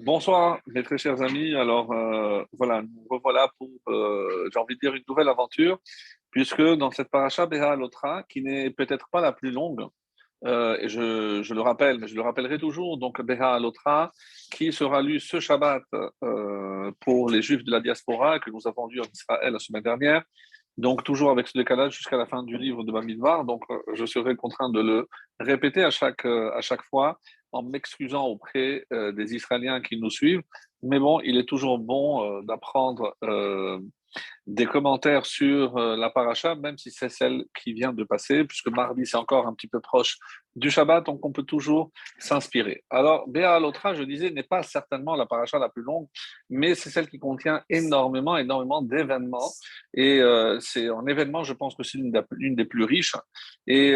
Bonsoir, mes très chers amis. Alors, voilà, nous revoilà pour, j'ai envie de dire, une nouvelle aventure, puisque dans cette paracha Béha Alotra, qui n'est peut-être pas la plus longue, et je le rappelle, mais je le rappellerai toujours, donc Béha Alotra, qui sera lu ce Shabbat pour les Juifs de la diaspora, que nous avons lu en Israël la semaine dernière, donc toujours avec ce décalage jusqu'à la fin du livre de Bamidbar, donc je serai contraint de le répéter à chaque fois en m'excusant auprès des Israéliens qui nous suivent. Mais bon, il est toujours bon d'apprendre des commentaires sur la paracha, même si c'est celle qui vient de passer, puisque mardi c'est encore un petit peu proche du Shabbat, donc on peut toujours s'inspirer. Alors, Béa Alotra, je disais, n'est pas certainement la paracha la plus longue, mais c'est celle qui contient énormément d'événements. Et c'est en événements, je pense que c'est l'une des plus riches. Et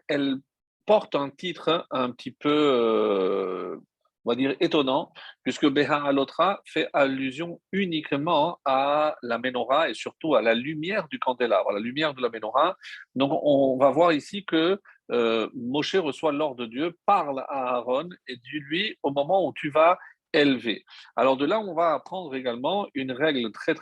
elle porte un titre un petit peu, on va dire, étonnant, puisque Beha Alotra fait allusion uniquement à la menorah et surtout à la lumière du candélabre, à la lumière de la menorah. Donc, on va voir ici que Moshe reçoit l'ordre de Dieu, parle à Aaron et dit lui au moment où tu vas élever. Alors de là, on va apprendre également une règle très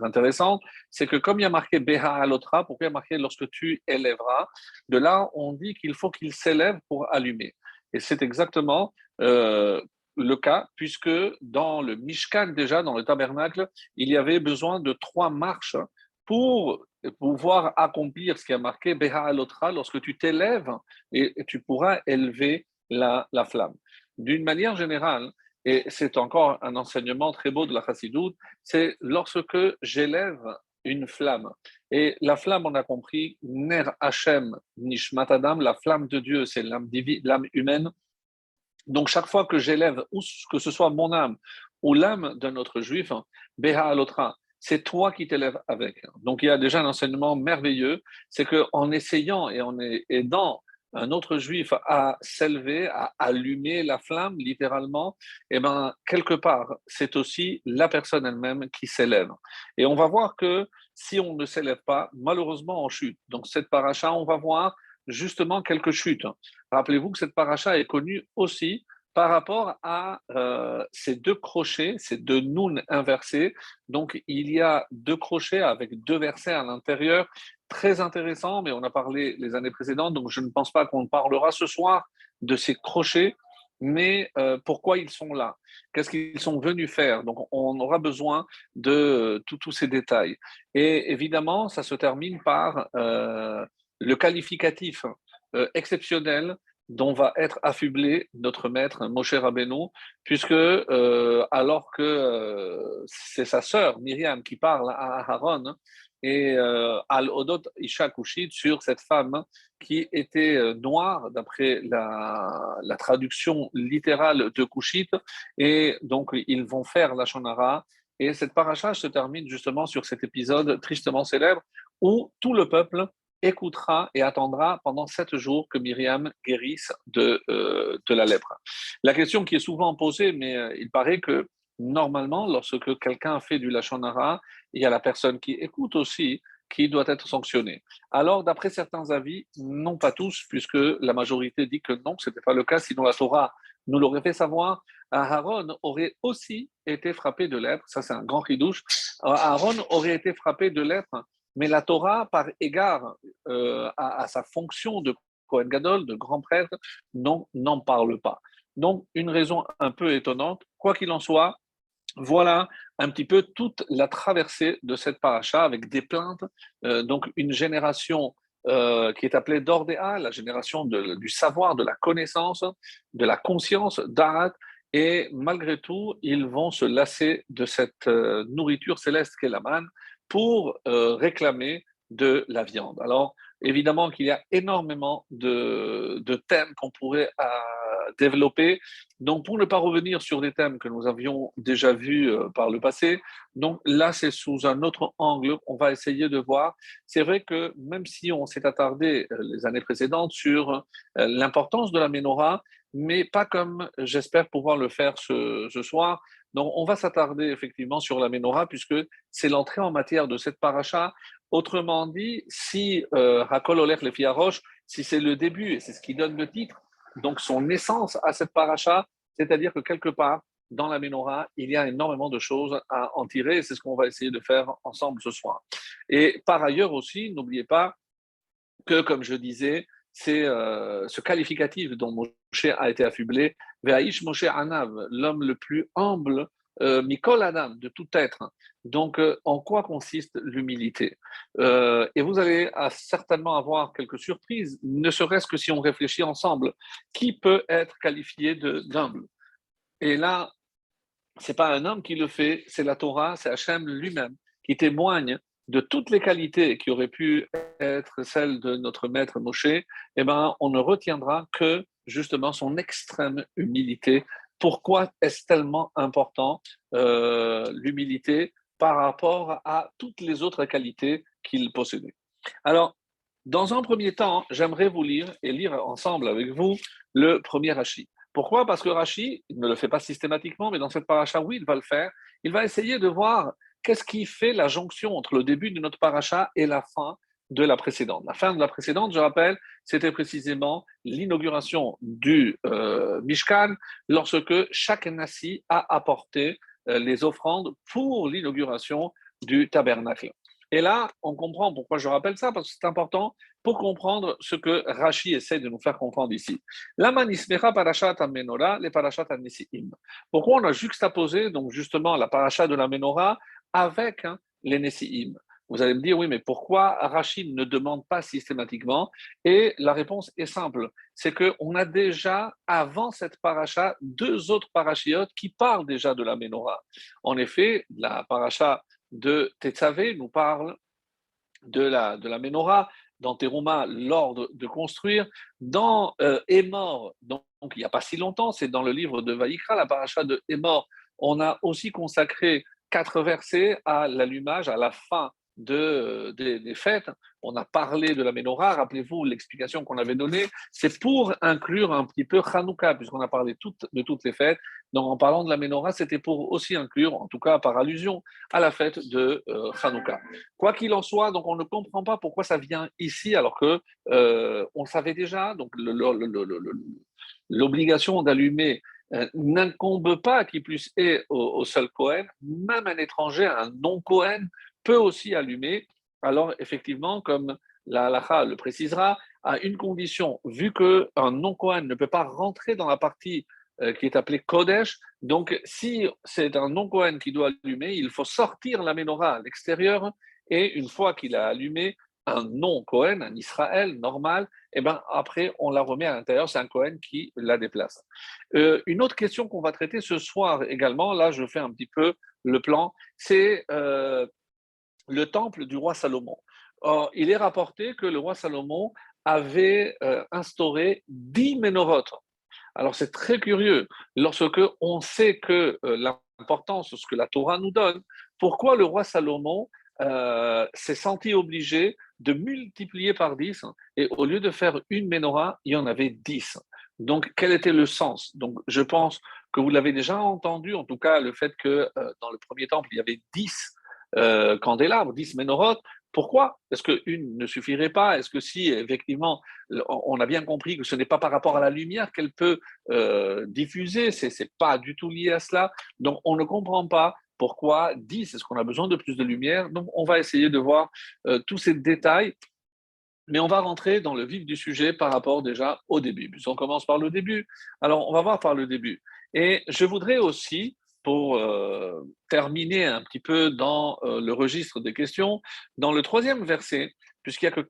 intéressante, c'est que comme il y a marqué Beha Alotra, pourquoi il y a marqué lorsque tu élèveras, de là, on dit qu'il faut qu'il s'élève pour allumer. Et c'est exactement le cas, puisque dans le Mishkan, déjà, dans le tabernacle, il y avait besoin de 3 marches pour pouvoir accomplir ce qui a marqué Beha Alotra, lorsque tu t'élèves et tu pourras élever la flamme. D'une manière générale, et c'est encore un enseignement très beau de la Chassidoute, c'est lorsque j'élève une flamme. Et la flamme, on a compris, Ner Hashem Nishmat Adam, la flamme de Dieu, c'est l'âme humaine. Donc, chaque fois que j'élève, ou que ce soit mon âme ou l'âme d'un autre juif, Beha Alotra, c'est toi qui t'élèves avec. Donc, il y a déjà un enseignement merveilleux, c'est qu'en essayant et en aidant un autre juif à s'élever, à allumer la flamme, littéralement, et ben, quelque part, c'est aussi la personne elle-même qui s'élève. Et on va voir que si on ne s'élève pas, malheureusement, on chute. Donc, cette paracha, on va voir justement quelques chutes. Rappelez-vous que cette paracha est connue aussi par rapport à ces 2 crochets, ces 2 nouns inversés. Donc, il y a 2 crochets avec 2 versets à l'intérieur, très intéressants, mais on a parlé les années précédentes, donc je ne pense pas qu'on parlera ce soir de ces crochets, mais pourquoi ils sont là? Qu'est-ce qu'ils sont venus faire? Donc, on aura besoin de tous ces détails. Et évidemment, ça se termine par le qualificatif exceptionnel dont va être affublé notre maître Moshe Rabbeinu, puisque alors que c'est sa sœur Myriam qui parle à Aaron et Al-Odot Isha Kushit sur cette femme qui était noire d'après la traduction littérale de Kushit, et donc ils vont faire la Shonara. Et cette paracha se termine justement sur cet épisode tristement célèbre où tout le peuple écoutera et attendra pendant 7 jours que Myriam guérisse de la lèpre. La question qui est souvent posée, mais il paraît que normalement, lorsque quelqu'un fait du Lachon Hara, il y a la personne qui écoute aussi qui doit être sanctionnée. Alors, d'après certains avis, non pas tous, puisque la majorité dit que non, ce n'était pas le cas, sinon la Torah nous l'aurait fait savoir. Aaron aurait aussi été frappé de lèpre, ça c'est un grand chidouche. Aaron aurait été frappé de lèpre, mais la Torah, par égard à sa fonction de Kohen Gadol, de grand prêtre, non, n'en parle pas. Donc, une raison un peu étonnante. Quoi qu'il en soit, voilà un petit peu toute la traversée de cette paracha avec des plaintes. Donc, une génération qui est appelée Dordéa, la génération du savoir, de la connaissance, de la conscience, d'Arat. Et malgré tout, ils vont se lasser de cette nourriture céleste qu'est la manne pour réclamer de la viande. Alors, évidemment qu'il y a énormément de thèmes qu'on pourrait développer. Donc, pour ne pas revenir sur des thèmes que nous avions déjà vus par le passé, donc là, c'est sous un autre angle. On va essayer de voir. C'est vrai que même si on s'est attardé les années précédentes sur l'importance de la menorah, mais pas comme j'espère pouvoir le faire ce soir. Donc, on va s'attarder effectivement sur la menorah puisque c'est l'entrée en matière de cette paracha. Autrement dit, si Hakol Olech Lefi Harosh, si c'est le début, et c'est ce qui donne le titre, donc son essence à cette paracha, c'est-à-dire que quelque part, dans la Ménorah, il y a énormément de choses à en tirer, et c'est ce qu'on va essayer de faire ensemble ce soir. Et par ailleurs aussi, n'oubliez pas que, comme je disais, c'est ce qualificatif dont Moshe a été affublé, Ve'aish Moshe Anav, l'homme le plus humble, Mikol Adam, de tout être. Donc, en quoi consiste l'humilité? Et vous allez certainement avoir quelques surprises, ne serait-ce que si on réfléchit ensemble. Qui peut être qualifié d'humble? Et là, c'est pas un homme qui le fait, c'est la Torah, c'est Hachem lui-même qui témoigne de toutes les qualités qui auraient pu être celles de notre maître Moshe. Eh ben, on ne retiendra que justement son extrême humilité. Pourquoi est-ce tellement important l'humilité par rapport à toutes les autres qualités qu'il possédait? Alors, dans un premier temps, j'aimerais vous lire et lire ensemble avec vous le premier Rashi. Pourquoi? Parce que Rashi, il ne le fait pas systématiquement, mais dans cette paracha, oui, il va le faire. Il va essayer de voir qu'est-ce qui fait la jonction entre le début de notre paracha et la fin de la précédente. La fin de la précédente, je rappelle, c'était précisément l'inauguration du Mishkan, lorsque chaque nasi a apporté les offrandes pour l'inauguration du tabernacle. Et là, on comprend pourquoi je rappelle ça, parce que c'est important pour comprendre ce que Rashi essaie de nous faire comprendre ici. Lama nismera parashat menorah les parashat nesiim. Pourquoi on a juxtaposé donc justement la paracha de la menorah avec les nesiim? Vous allez me dire, oui, mais pourquoi Rashi ne demande pas systématiquement? Et la réponse est simple, c'est qu'on a déjà, avant cette paracha, deux autres parachiotes qui parlent déjà de la menorah. En effet, la paracha de Tetzavé nous parle de la menorah, dans Teruma, l'ordre de construire, dans Émor, donc il n'y a pas si longtemps, c'est dans le livre de Vaïkra, la paracha de Émor, on a aussi consacré 4 versets à l'allumage, à la fin des fêtes. On a parlé de la menorah, rappelez-vous l'explication qu'on avait donnée, c'est pour inclure un petit peu Hanouka, puisqu'on a parlé de toutes les fêtes. Donc en parlant de la menorah, c'était pour aussi inclure, en tout cas par allusion, à la fête de Hanouka. Quoi qu'il en soit, donc on ne comprend pas pourquoi ça vient ici alors que on savait déjà. Donc l'obligation d'allumer n'incombe pas à qui plus est au seul Cohen, même un étranger, un non Cohen peut aussi allumer. Alors effectivement, comme la halakha le précisera, à une condition, vu qu'un non Cohen ne peut pas rentrer dans la partie qui est appelée Kodesh, donc si c'est un non Cohen qui doit allumer, il faut sortir la menorah à l'extérieur et une fois qu'il a allumé un non-Cohen, un Israël normal, et ben après on la remet à l'intérieur, c'est un Cohen qui la déplace. Une autre question qu'on va traiter ce soir également, là je fais un petit peu le plan, c'est le temple du roi Salomon. Or, il est rapporté que le roi Salomon avait instauré 10 ménorotes. Alors c'est très curieux, lorsque on sait que l'importance de ce que la Torah nous donne, pourquoi le roi Salomon s'est senti obligé de multiplier par 10 et au lieu de faire une menorah, il y en avait 10. Donc quel était le sens? Donc je pense que vous l'avez déjà entendu, en tout cas le fait que dans le premier temple, il y avait 10 candélabres, 10 ménorotes. Pourquoi? Est-ce qu'une ne suffirait pas? Est-ce que si, effectivement, on a bien compris que ce n'est pas par rapport à la lumière qu'elle peut diffuser, c'est pas du tout lié à cela. Donc, on ne comprend pas pourquoi 10, est-ce qu'on a besoin de plus de lumière? Donc, on va essayer de voir tous ces détails, mais on va rentrer dans le vif du sujet par rapport déjà au début. On commence par le début. Alors, on va voir par le début. Et je voudrais aussi, pour terminer un petit peu dans le registre des questions, dans le troisième verset, puisqu'il n'y a que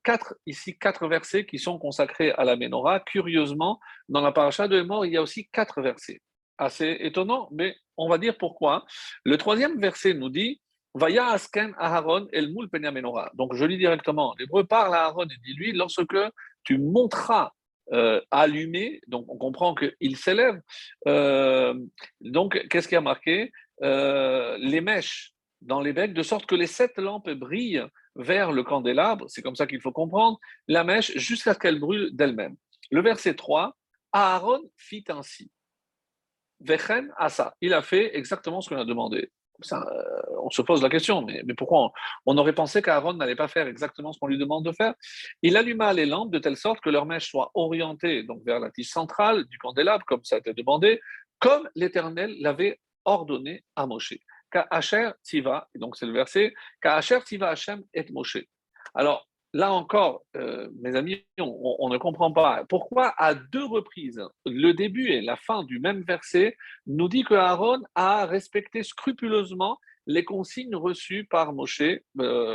quatre versets qui sont consacrés à la Ménorah, curieusement, dans la paracha de Hémor, il y a aussi 4 versets. Assez étonnant, mais on va dire pourquoi. Le troisième verset nous dit Vaya asken Aharon el mul penia menorah. Donc je lis directement. L'hébreu parle à Aaron et dit lui lorsque tu monteras allumé, donc on comprend qu'il s'élève. Donc qu'est-ce qui a marqué les mèches dans les becs, de sorte que les 7 lampes brillent vers le candélabre, c'est comme ça qu'il faut comprendre, la mèche jusqu'à ce qu'elle brûle d'elle-même. Le verset 3, Aaron fit ainsi. Vechen asa, il a fait exactement ce qu'on a demandé. On se pose la question, mais pourquoi on aurait pensé qu'Aaron n'allait pas faire exactement ce qu'on lui demande de faire? Il alluma les lampes de telle sorte que leur mèche soit orientée donc, vers la tige centrale du candélabre, comme ça a été demandé, comme l'Éternel l'avait ordonné à Moshe. Ka'asher tiva, et donc c'est le verset, Ka'asher tiva Hashem et Moshe. Alors, là encore, mes amis, on ne comprend pas pourquoi à deux reprises, le début et la fin du même verset nous dit que Aaron a respecté scrupuleusement les consignes reçues par Moshe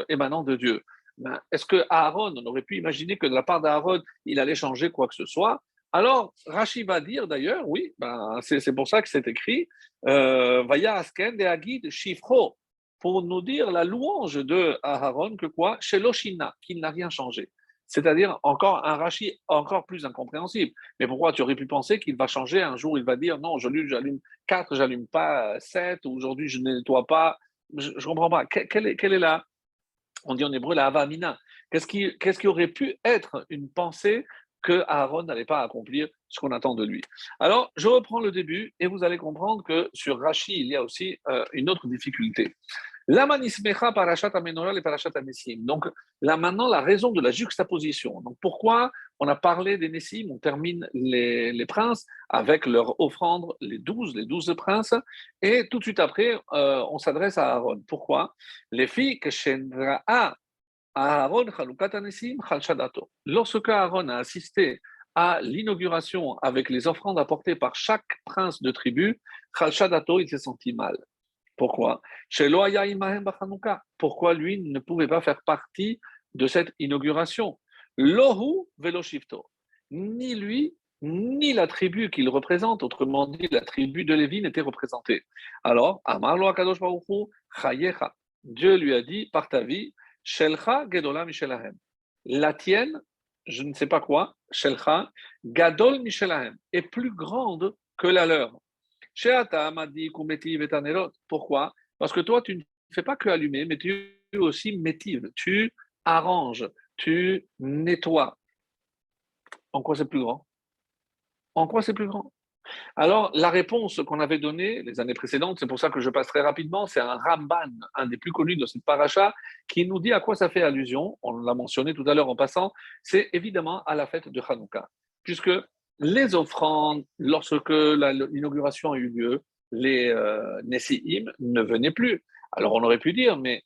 émanant de Dieu. Ben, est-ce que Aaron, on aurait pu imaginer que de la part d'Aaron, il allait changer quoi que ce soit? Alors, Rashi va dire d'ailleurs, oui, ben, c'est pour ça que c'est écrit, Vaya asken de agid shifro, pour nous dire la louange de Aaron que quoi? Chez Loshina, qu'il n'a rien changé. C'est-à-dire encore un Rashi encore plus incompréhensible. Mais pourquoi tu aurais pu penser qu'il va changer un jour, il va dire non, j'allume 4, j'allume pas 7, ou aujourd'hui je ne nettoie pas. Je ne comprends pas. Quelle est la, on dit en hébreu la avamina? Qu'est-ce qui aurait pu être une pensée que Aaron n'allait pas accomplir ce qu'on attend de lui? Alors, je reprends le début et vous allez comprendre que sur Rashi, il y a aussi une autre difficulté. Lama nismecha parashat amenorah et parashat anessim. Donc, là maintenant, la raison de la juxtaposition. Donc, pourquoi on a parlé des Nessim, on termine les princes avec leur offrande, les 12 princes, et tout de suite après, on s'adresse à Aaron. Pourquoi? Les filles que Shenra'a Aaron chalukat anessim chalshadato. Lorsque Aaron a assisté à l'inauguration avec les offrandes apportées par chaque prince de tribu, chalshadato, il s'est senti mal. Pourquoi? Pourquoi lui ne pouvait pas faire partie de cette inauguration? Lohu veloshifto. Ni lui, ni la tribu qu'il représente, autrement dit la tribu de Lévi, n'était représentée. Alors, Amar lo Akadosh Baruch Hu, chayecha. Dieu lui a dit, par ta vie, Shelcha gedola mishelahem. La tienne, je ne sais pas quoi, Shelcha, gadol mishelahem, est plus grande que la leur. Pourquoi? Parce que toi, tu ne fais pas que allumer, mais tu aussi métives. Tu arranges, tu nettoies. En quoi c'est plus grand? En quoi c'est plus grand? Alors, la réponse qu'on avait donnée les années précédentes, c'est pour ça que je passe très rapidement, c'est un Ramban, un des plus connus de cette paracha, qui nous dit à quoi ça fait allusion. On l'a mentionné tout à l'heure en passant, c'est évidemment à la fête de Hanouka. Puisque les offrandes, lorsque l'inauguration a eu lieu, les Nessi'im ne venaient plus. Alors, on aurait pu dire, mais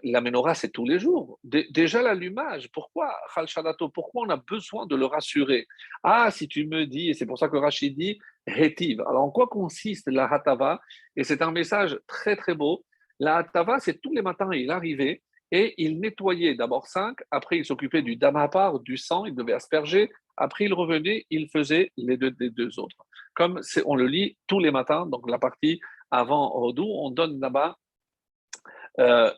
la menorah, c'est tous les jours. Déjà l'allumage, pourquoi Chal Shadato, pourquoi on a besoin de le rassurer? Ah, si tu me dis, et c'est pour ça que Rachid dit, Hétiv. Alors, en quoi consiste la Hatava? Et c'est un message très, très beau. La Hatava, c'est tous les matins, il arrivait et il nettoyait d'abord 5, après il s'occupait du damapar, du sang, il devait asperger, après il revenait, il faisait les deux autres. Comme on le lit tous les matins, donc la partie avant Rodou, on donne là-bas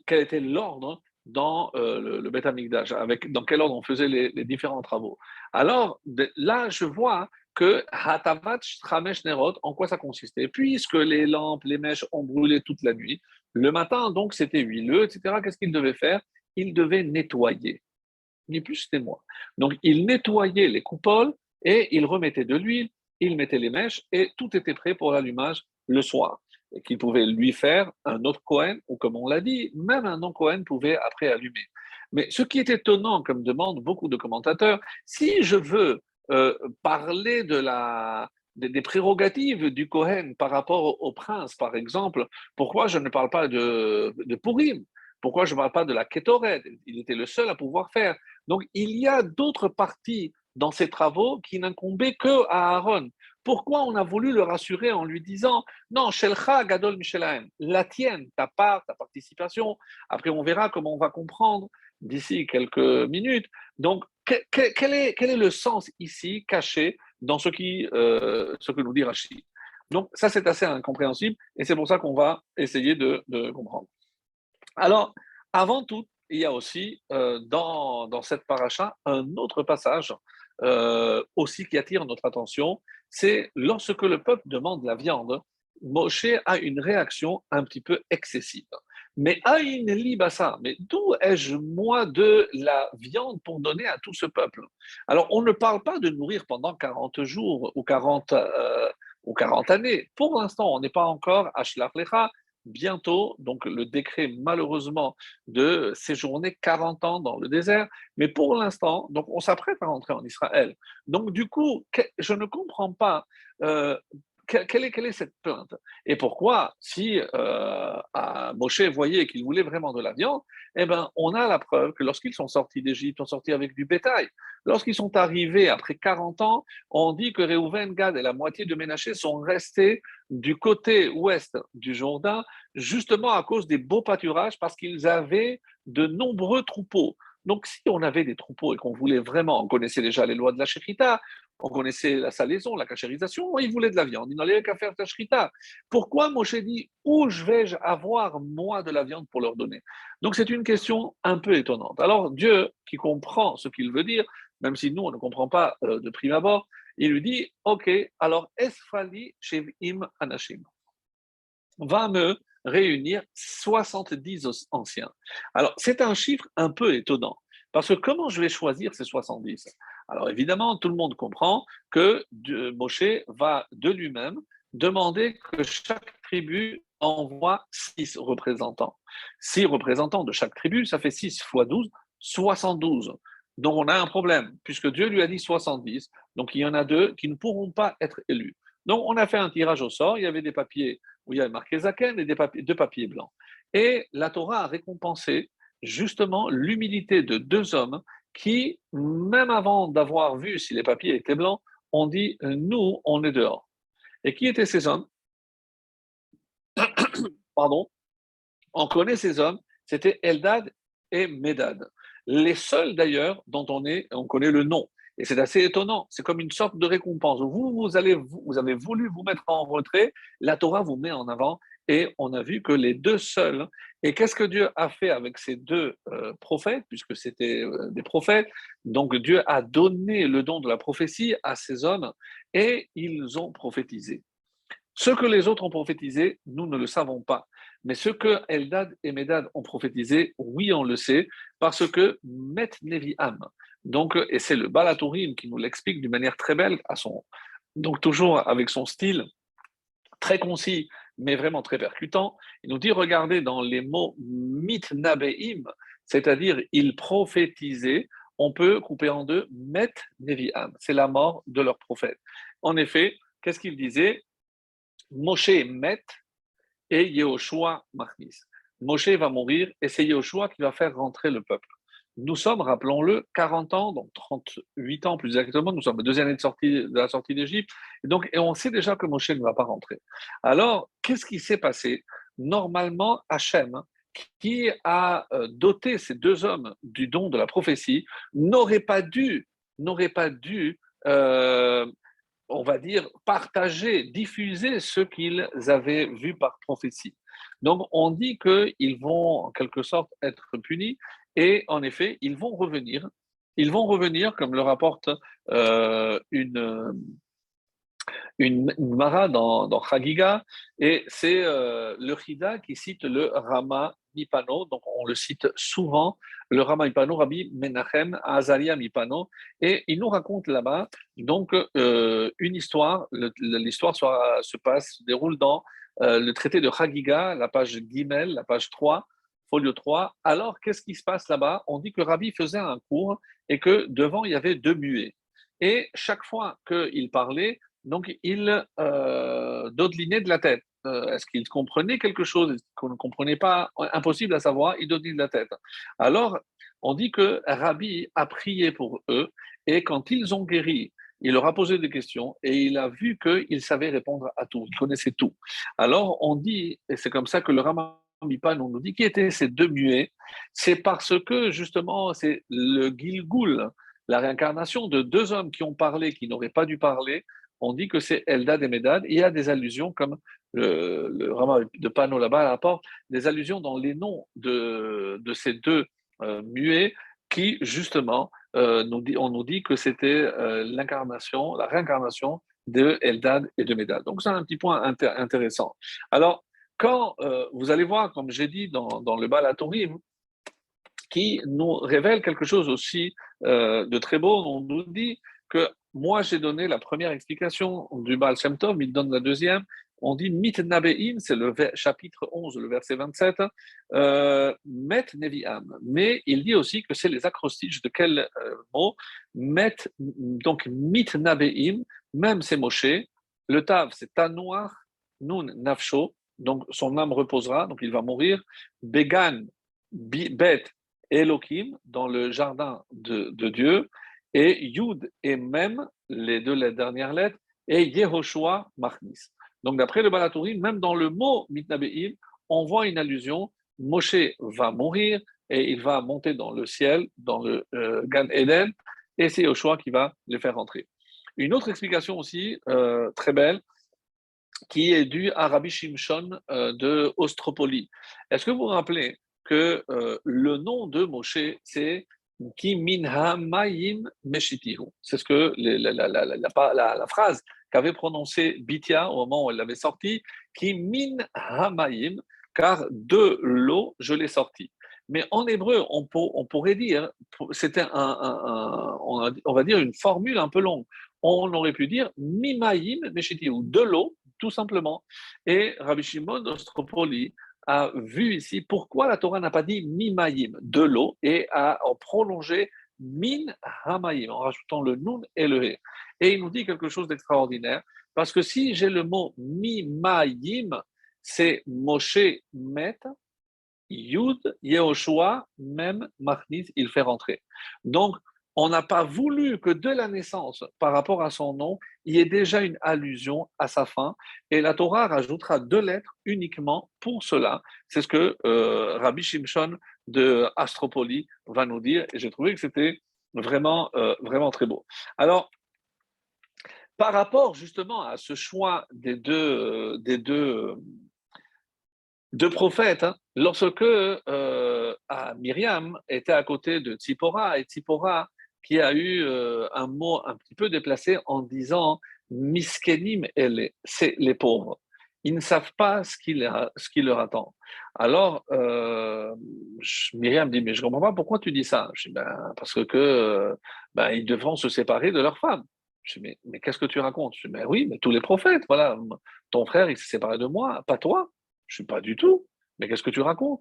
quel était l'ordre dans le Beth Amikdash, dans quel ordre on faisait les différents travaux. Alors là, je vois que Hatavat Shramesh Nerot, en quoi ça consistait? Puisque les lampes, les mèches ont brûlé toute la nuit, le matin, donc, c'était huileux, etc. Qu'est-ce qu'il devait faire? Il devait nettoyer, ni plus ni moins. Donc, il nettoyait les coupoles et il remettait de l'huile, il mettait les mèches et tout était prêt pour l'allumage le soir. Et qu'il pouvait lui faire un autre Cohen, ou comme on l'a dit, même un non-Cohen pouvait après allumer. Mais ce qui est étonnant, comme demandent beaucoup de commentateurs, si je veux parler des prérogatives du Cohen par rapport au prince, par exemple, pourquoi je ne parle pas de Purim? Pourquoi je ne parle pas de la Kétoret? Il était le seul à pouvoir faire. Donc, il y a d'autres parties dans ces travaux qui n'incombaient que à Aaron. Pourquoi on a voulu le rassurer en lui disant non, Shelcha Gadol Mishelahem, la tienne, ta part, ta participation. Après, on verra comment on va comprendre d'ici quelques minutes. Donc, quel est le sens ici caché dans ce que nous dit Rachid? Donc, ça, c'est assez incompréhensible et c'est pour ça qu'on va essayer de comprendre. Alors, avant tout, il y a aussi dans cette paracha un autre passage aussi qui attire notre attention, c'est lorsque le peuple demande la viande, Moshe a une réaction un petit peu excessive. Mais Aïn libasa, mais d'où ai-je moi de la viande pour donner à tout ce peuple? Alors, on ne parle pas de nourrir pendant 40 jours ou 40 années. Pour l'instant, on n'est pas encore à Shlach Lecha, bientôt donc le décret malheureusement de séjourner 40 ans dans le désert, mais pour l'instant, donc on s'apprête à rentrer en Israël. Donc du coup, je ne comprends pas euh, quelle est cette plainte et pourquoi, si Moshe voyait qu'il voulait vraiment de la viande, eh ben, on a la preuve que lorsqu'ils sont sortis d'Égypte, ils sont sortis avec du bétail. Lorsqu'ils sont arrivés après 40 ans, on dit que Réhouven, Gad et la moitié de Ménaché sont restés du côté ouest du Jourdain, justement à cause des beaux pâturages, parce qu'ils avaient de nombreux troupeaux. Donc, si on avait des troupeaux et qu'on voulait vraiment, on connaissait déjà les lois de la Shechita, on connaissait la salaison, la cachérisation, ils voulaient de la viande, ils n'allaient qu'à faire la Shechita. Pourquoi Moshe dit, où je vais-je avoir, moi, de la viande pour leur donner? Donc, c'est une question un peu étonnante. Alors, Dieu, qui comprend ce qu'il veut dire, même si nous, on ne comprend pas de prime abord, il lui dit, OK, alors, Esfali Shevim Anashim va me réunir 70 anciens. Alors, c'est un chiffre un peu étonnant, parce que comment je vais choisir ces 70? Alors, évidemment, tout le monde comprend que Moshe va de lui-même demander que chaque tribu envoie 6 représentants. 6 représentants de chaque tribu, ça fait 6 fois 12, 72. Donc, on a un problème, puisque Dieu lui a dit 70, donc il y en a 2 qui ne pourront pas être élus. Donc, on a fait un tirage au sort, il y avait des papiers où il y avait marqué Zaken et 2 papiers blancs. Et la Torah a récompensé justement l'humilité de 2 hommes qui, même avant d'avoir vu si les papiers étaient blancs, ont dit nous, on est dehors. Et qui étaient ces hommes? Pardon. On connaît ces hommes, c'était Eldad et Medad. Les seuls d'ailleurs dont on connaît le nom. Et c'est assez étonnant, c'est comme une sorte de récompense. Vous avez voulu vous mettre en retrait, la Torah vous met en avant, et on a vu que les 2 seuls. Et qu'est-ce que Dieu a fait avec ces 2 prophètes, puisque c'était des prophètes? Donc Dieu a donné le don de la prophétie à ces hommes, et ils ont prophétisé. Ce que les autres ont prophétisé, nous ne le savons pas. Mais ce que Eldad et Medad ont prophétisé, oui, on le sait, parce que Met Nevi'am, donc, et c'est le Balatourim qui nous l'explique d'une manière très belle, donc toujours avec son style très concis, mais vraiment très percutant. Il nous dit, regardez dans les mots mitnabeim, c'est-à-dire il prophétisait, on peut couper en deux Met Nevi'am, c'est la mort de leur prophète. En effet, qu'est-ce qu'il disait? Moshe met et Yehoshua machnis. Moshe va mourir et c'est Yehoshua qui va faire rentrer le peuple. Nous sommes, rappelons-le, 40 ans, donc 38 ans plus exactement, nous sommes la 2e année de la sortie d'Égypte, et on sait déjà que Moshe ne va pas rentrer. Alors, qu'est-ce qui s'est passé? Normalement, Hachem, qui a doté ces 2 hommes du don de la prophétie, n'aurait pas dû on va dire, partager, diffuser ce qu'ils avaient vu par prophétie. Donc, on dit qu'ils vont en quelque sorte être punis et en effet, ils vont revenir. Ils vont revenir, comme le rapporte une Mara dans Chagiga, et c'est le Chida qui cite le Rama Mipano, donc on le cite souvent, le Rama Mipano, Rabbi Menachem Azaria Mipano, et il nous raconte là-bas donc une histoire. L'histoire se déroule dans le traité de Chagiga, la page Gimel, la page 3, folio 3. Alors, qu'est-ce qui se passe là-bas? On dit que Rabbi faisait un cours et que devant, il y avait 2 muets. Et chaque fois qu'il parlait, donc il dodelinait de la tête. Est-ce qu'il comprenait quelque chose qu'on ne comprenait pas? Impossible à savoir, il dodelinait de la tête. Alors, on dit que Rabbi a prié pour eux, et quand ils ont guéri, il leur a posé des questions, et il a vu qu'ils savaient répondre à tout, ils connaissaient tout. Alors, on dit, et c'est comme ça que le Rambam nous dit, qui étaient ces 2 muets? C'est parce que, justement, c'est le Gilgoul, la réincarnation de 2 hommes qui ont parlé, qui n'auraient pas dû parler. On dit que c'est Eldad et Medad. Il y a des allusions, comme le Rama de Pano là-bas apporte, des allusions dans les noms de ces 2 muets qui, justement, on nous dit que c'était la réincarnation de Eldad et de Medad. Donc, c'est un petit point intéressant. Alors, quand vous allez voir, comme j'ai dit dans le Balatorim, qui nous révèle quelque chose aussi de très beau. On nous dit que moi, j'ai donné la première explication du Baal Shem Tov, il donne la deuxième, on dit mitnabeim, c'est le chapitre 11, le verset 27, met neviam. Mais il dit aussi que c'est les acrostiches de quel mot? Met, donc mitnabeim, même c'est Moshe, le tav c'est tanoir, nun nafsho, donc son âme reposera, donc il va mourir, began, bet, Elohim, dans le jardin de Dieu, et Yud et Mem, les dernières lettres, et Yehoshua Machnis. Donc d'après le Balatourim, même dans le mot Mitnabeim, on voit une allusion, Moshe va mourir et il va monter dans le ciel, dans le Gan Eden, et c'est Yehoshua qui va les faire rentrer. Une autre explication aussi très belle, qui est due à Rabbi Shimshon de Ostropoli. Est-ce que vous vous rappelez que le nom de Moshe, c'est Ki min hamayim meshitihu. C'est ce que la phrase qu'avait prononcée Bithia au moment où elle l'avait sortie, Ki min hamayim, car de l'eau je l'ai sorti. Mais en hébreu, on pourrait dire, c'était on va dire une formule un peu longue. On aurait pu dire mimayim meshitihu, de l'eau, tout simplement. Et Rabbi Shimon Ostropoli a vu ici pourquoi la Torah n'a pas dit mimayim, de l'eau, et a prolongé min hamayim, en rajoutant le nun et le he. Et il nous dit quelque chose d'extraordinaire, parce que si j'ai le mot mimayim, c'est Moshe met, Yud, Yehoshua, même Machnis, il fait rentrer. Donc, on n'a pas voulu que de la naissance, par rapport à son nom, il y ait déjà une allusion à sa fin. Et la Torah rajoutera 2 lettres uniquement pour cela. C'est ce que Rabbi Shimshon de Astropoli va nous dire. Et j'ai trouvé que c'était vraiment, vraiment très beau. Alors, par rapport justement à ce choix des deux prophètes, hein, lorsque Myriam était à côté de Tzipora, et Tzipora qui a eu un mot un petit peu déplacé en disant Miskenim ele, c'est les pauvres. Ils ne savent pas ce qui leur attend. Alors, Myriam dit, mais je ne comprends pas pourquoi tu dis ça. Je dis, ben, parce que ils devront se séparer de leur femme. Je dis, mais qu'est-ce que tu racontes? Je dis, mais oui, mais tous les prophètes, voilà. Ton frère, il s'est séparé de moi, pas toi. Je ne suis pas du tout. Mais qu'est-ce que tu racontes?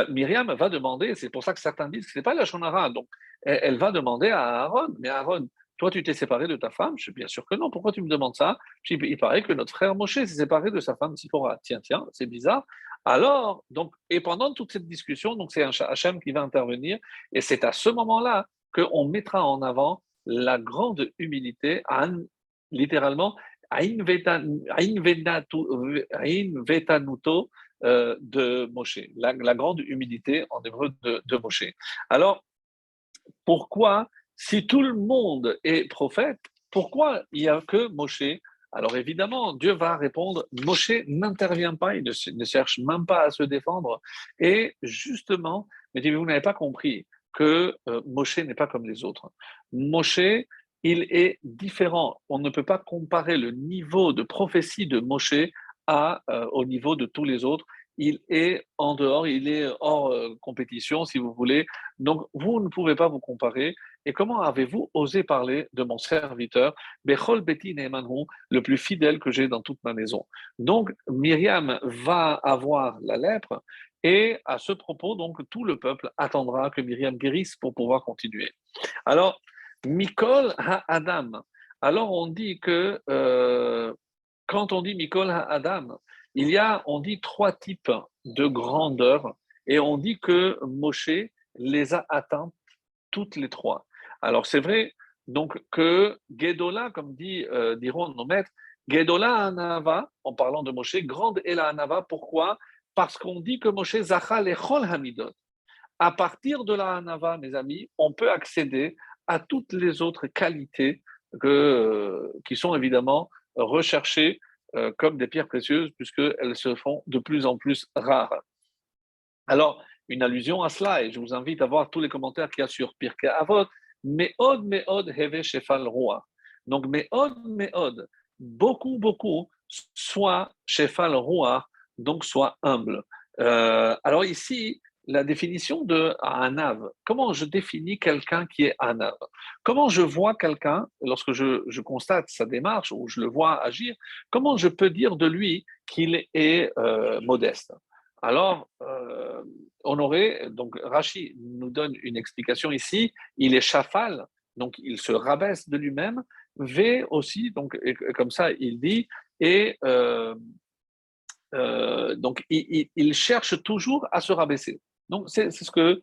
Myriam va demander, c'est pour ça que certains disent que ce n'est pas la Shonara. Donc, elle va demander à Aaron, mais Aaron, toi, tu t'es séparé de ta femme? Je dis, bien sûr que non. Pourquoi tu me demandes ça? Je dis, il paraît que notre frère Moshe s'est séparé de sa femme Sipora. Tiens, c'est bizarre. Alors, donc, et pendant toute cette discussion, donc c'est Hachem qui va intervenir, et c'est à ce moment-là qu'on mettra en avant la grande humilité, littéralement, Ain Vetanuto de Moshe, la grande humilité en hébreu de Moshe. Alors, pourquoi, si tout le monde est prophète, pourquoi il n'y a que Moshe? Alors évidemment, Dieu va répondre, Moshe n'intervient pas, il ne cherche même pas à se défendre. Et justement, mais vous n'avez pas compris que Moshe n'est pas comme les autres. Moshe, il est différent. On ne peut pas comparer le niveau de prophétie de Moshe au niveau de tous les autres. Il est en dehors, il est hors compétition, si vous voulez. Donc, vous ne pouvez pas vous comparer. Et comment avez-vous osé parler de mon serviteur, Bechol Beti Neemanhu, le plus fidèle que j'ai dans toute ma maison? Donc, Myriam va avoir la lèpre, et à ce propos, donc, tout le peuple attendra que Myriam guérisse pour pouvoir continuer. Alors, Mikol Ha-Adam. Alors, on dit que quand on dit Mikol Ha-Adam, il y a, on dit, 3 types de grandeur, et on dit que Moshe les a atteints toutes les 3. Alors, c'est vrai, donc, que Gedola, comme diront nos maîtres, Gedola Anava, en parlant de Moshe, grande est la Anava. Pourquoi? Parce qu'on dit que Moshe Zacha Lechol Hamidot. À partir de la Hanava, mes amis, on peut accéder à toutes les autres qualités qui sont évidemment recherchées comme des pierres précieuses, puisqu'elles se font de plus en plus rares. Alors, une allusion à cela, et je vous invite à voir tous les commentaires qu'il y a sur Pirkei Avot, Me'od heve shefal roa. Donc, Me'od, beaucoup, soit shefal roa, donc soit humble. Alors ici, la définition de Anav. Comment je définis quelqu'un qui est Anav? Comment je vois quelqu'un, lorsque je constate sa démarche ou je le vois agir, comment je peux dire de lui qu'il est modeste? Alors, donc Rashi nous donne une explication ici, il est chafal, donc il se rabaisse de lui-même, V aussi, donc et comme ça il dit, et donc il cherche toujours à se rabaisser. Donc c'est ce que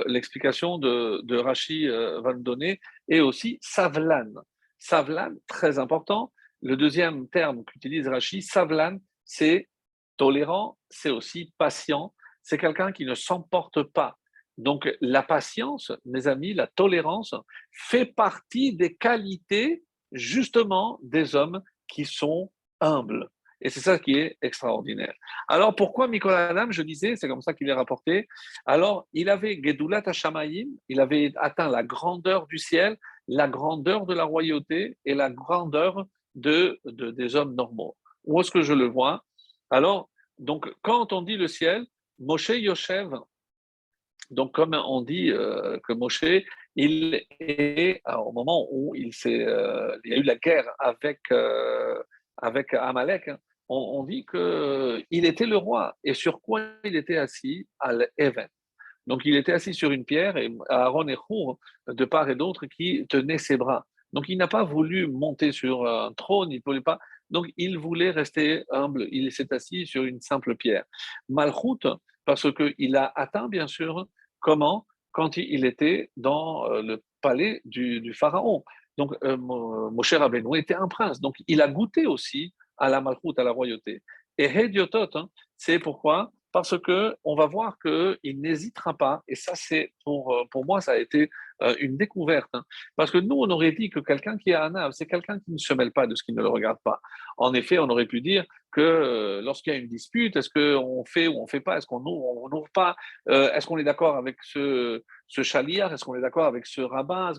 l'explication de Rashi va nous donner, et aussi savlan. Savlan, très important. Le deuxième terme qu'utilise Rashi, savlan, c'est tolérant, c'est aussi patient. C'est quelqu'un qui ne s'emporte pas. Donc la patience, mes amis, la tolérance fait partie des qualités justement des hommes qui sont humbles. Et c'est ça qui est extraordinaire. Alors, pourquoi Nicolas Adam, je disais, c'est comme ça qu'il est rapporté. Alors, il avait Gedulat Hashamayim, il avait atteint la grandeur du ciel, la grandeur de la royauté et la grandeur des hommes normaux. Où est-ce que je le vois? Alors, donc, quand on dit le ciel, Moshe Yoshev, donc comme on dit que Moshe, il est, au moment où il y a eu la guerre avec Amalek, hein, on dit qu'il était le roi. Et sur quoi il était assis? À l'Even. Donc il était assis sur une pierre et Aaron et Hur, de part et d'autre, qui tenaient ses bras. Donc il n'a pas voulu monter sur un trône, il ne voulait pas. Donc il voulait rester humble. Il s'est assis sur une simple pierre. Malchut, parce qu'il a atteint, bien sûr, comment? Quand il était dans le palais du pharaon. Donc Moshe Rabbeinu était un prince. Donc il a goûté aussi à la Malchut, à la royauté. Et Hediotot, hein, c'est pourquoi? Parce que on va voir qu'il n'hésitera pas, et ça c'est pour moi ça a été une découverte, hein. Parce que nous on aurait dit que quelqu'un qui est Anav, c'est quelqu'un qui ne se mêle pas de ce qui ne le regarde pas. En effet, on aurait pu dire que lorsqu'il y a une dispute, est-ce qu'on fait ou on fait pas, est-ce qu'on ouvre ou on n'ouvre pas, est-ce qu'on est d'accord avec ce chaliar, est-ce qu'on est d'accord avec ce rabbin,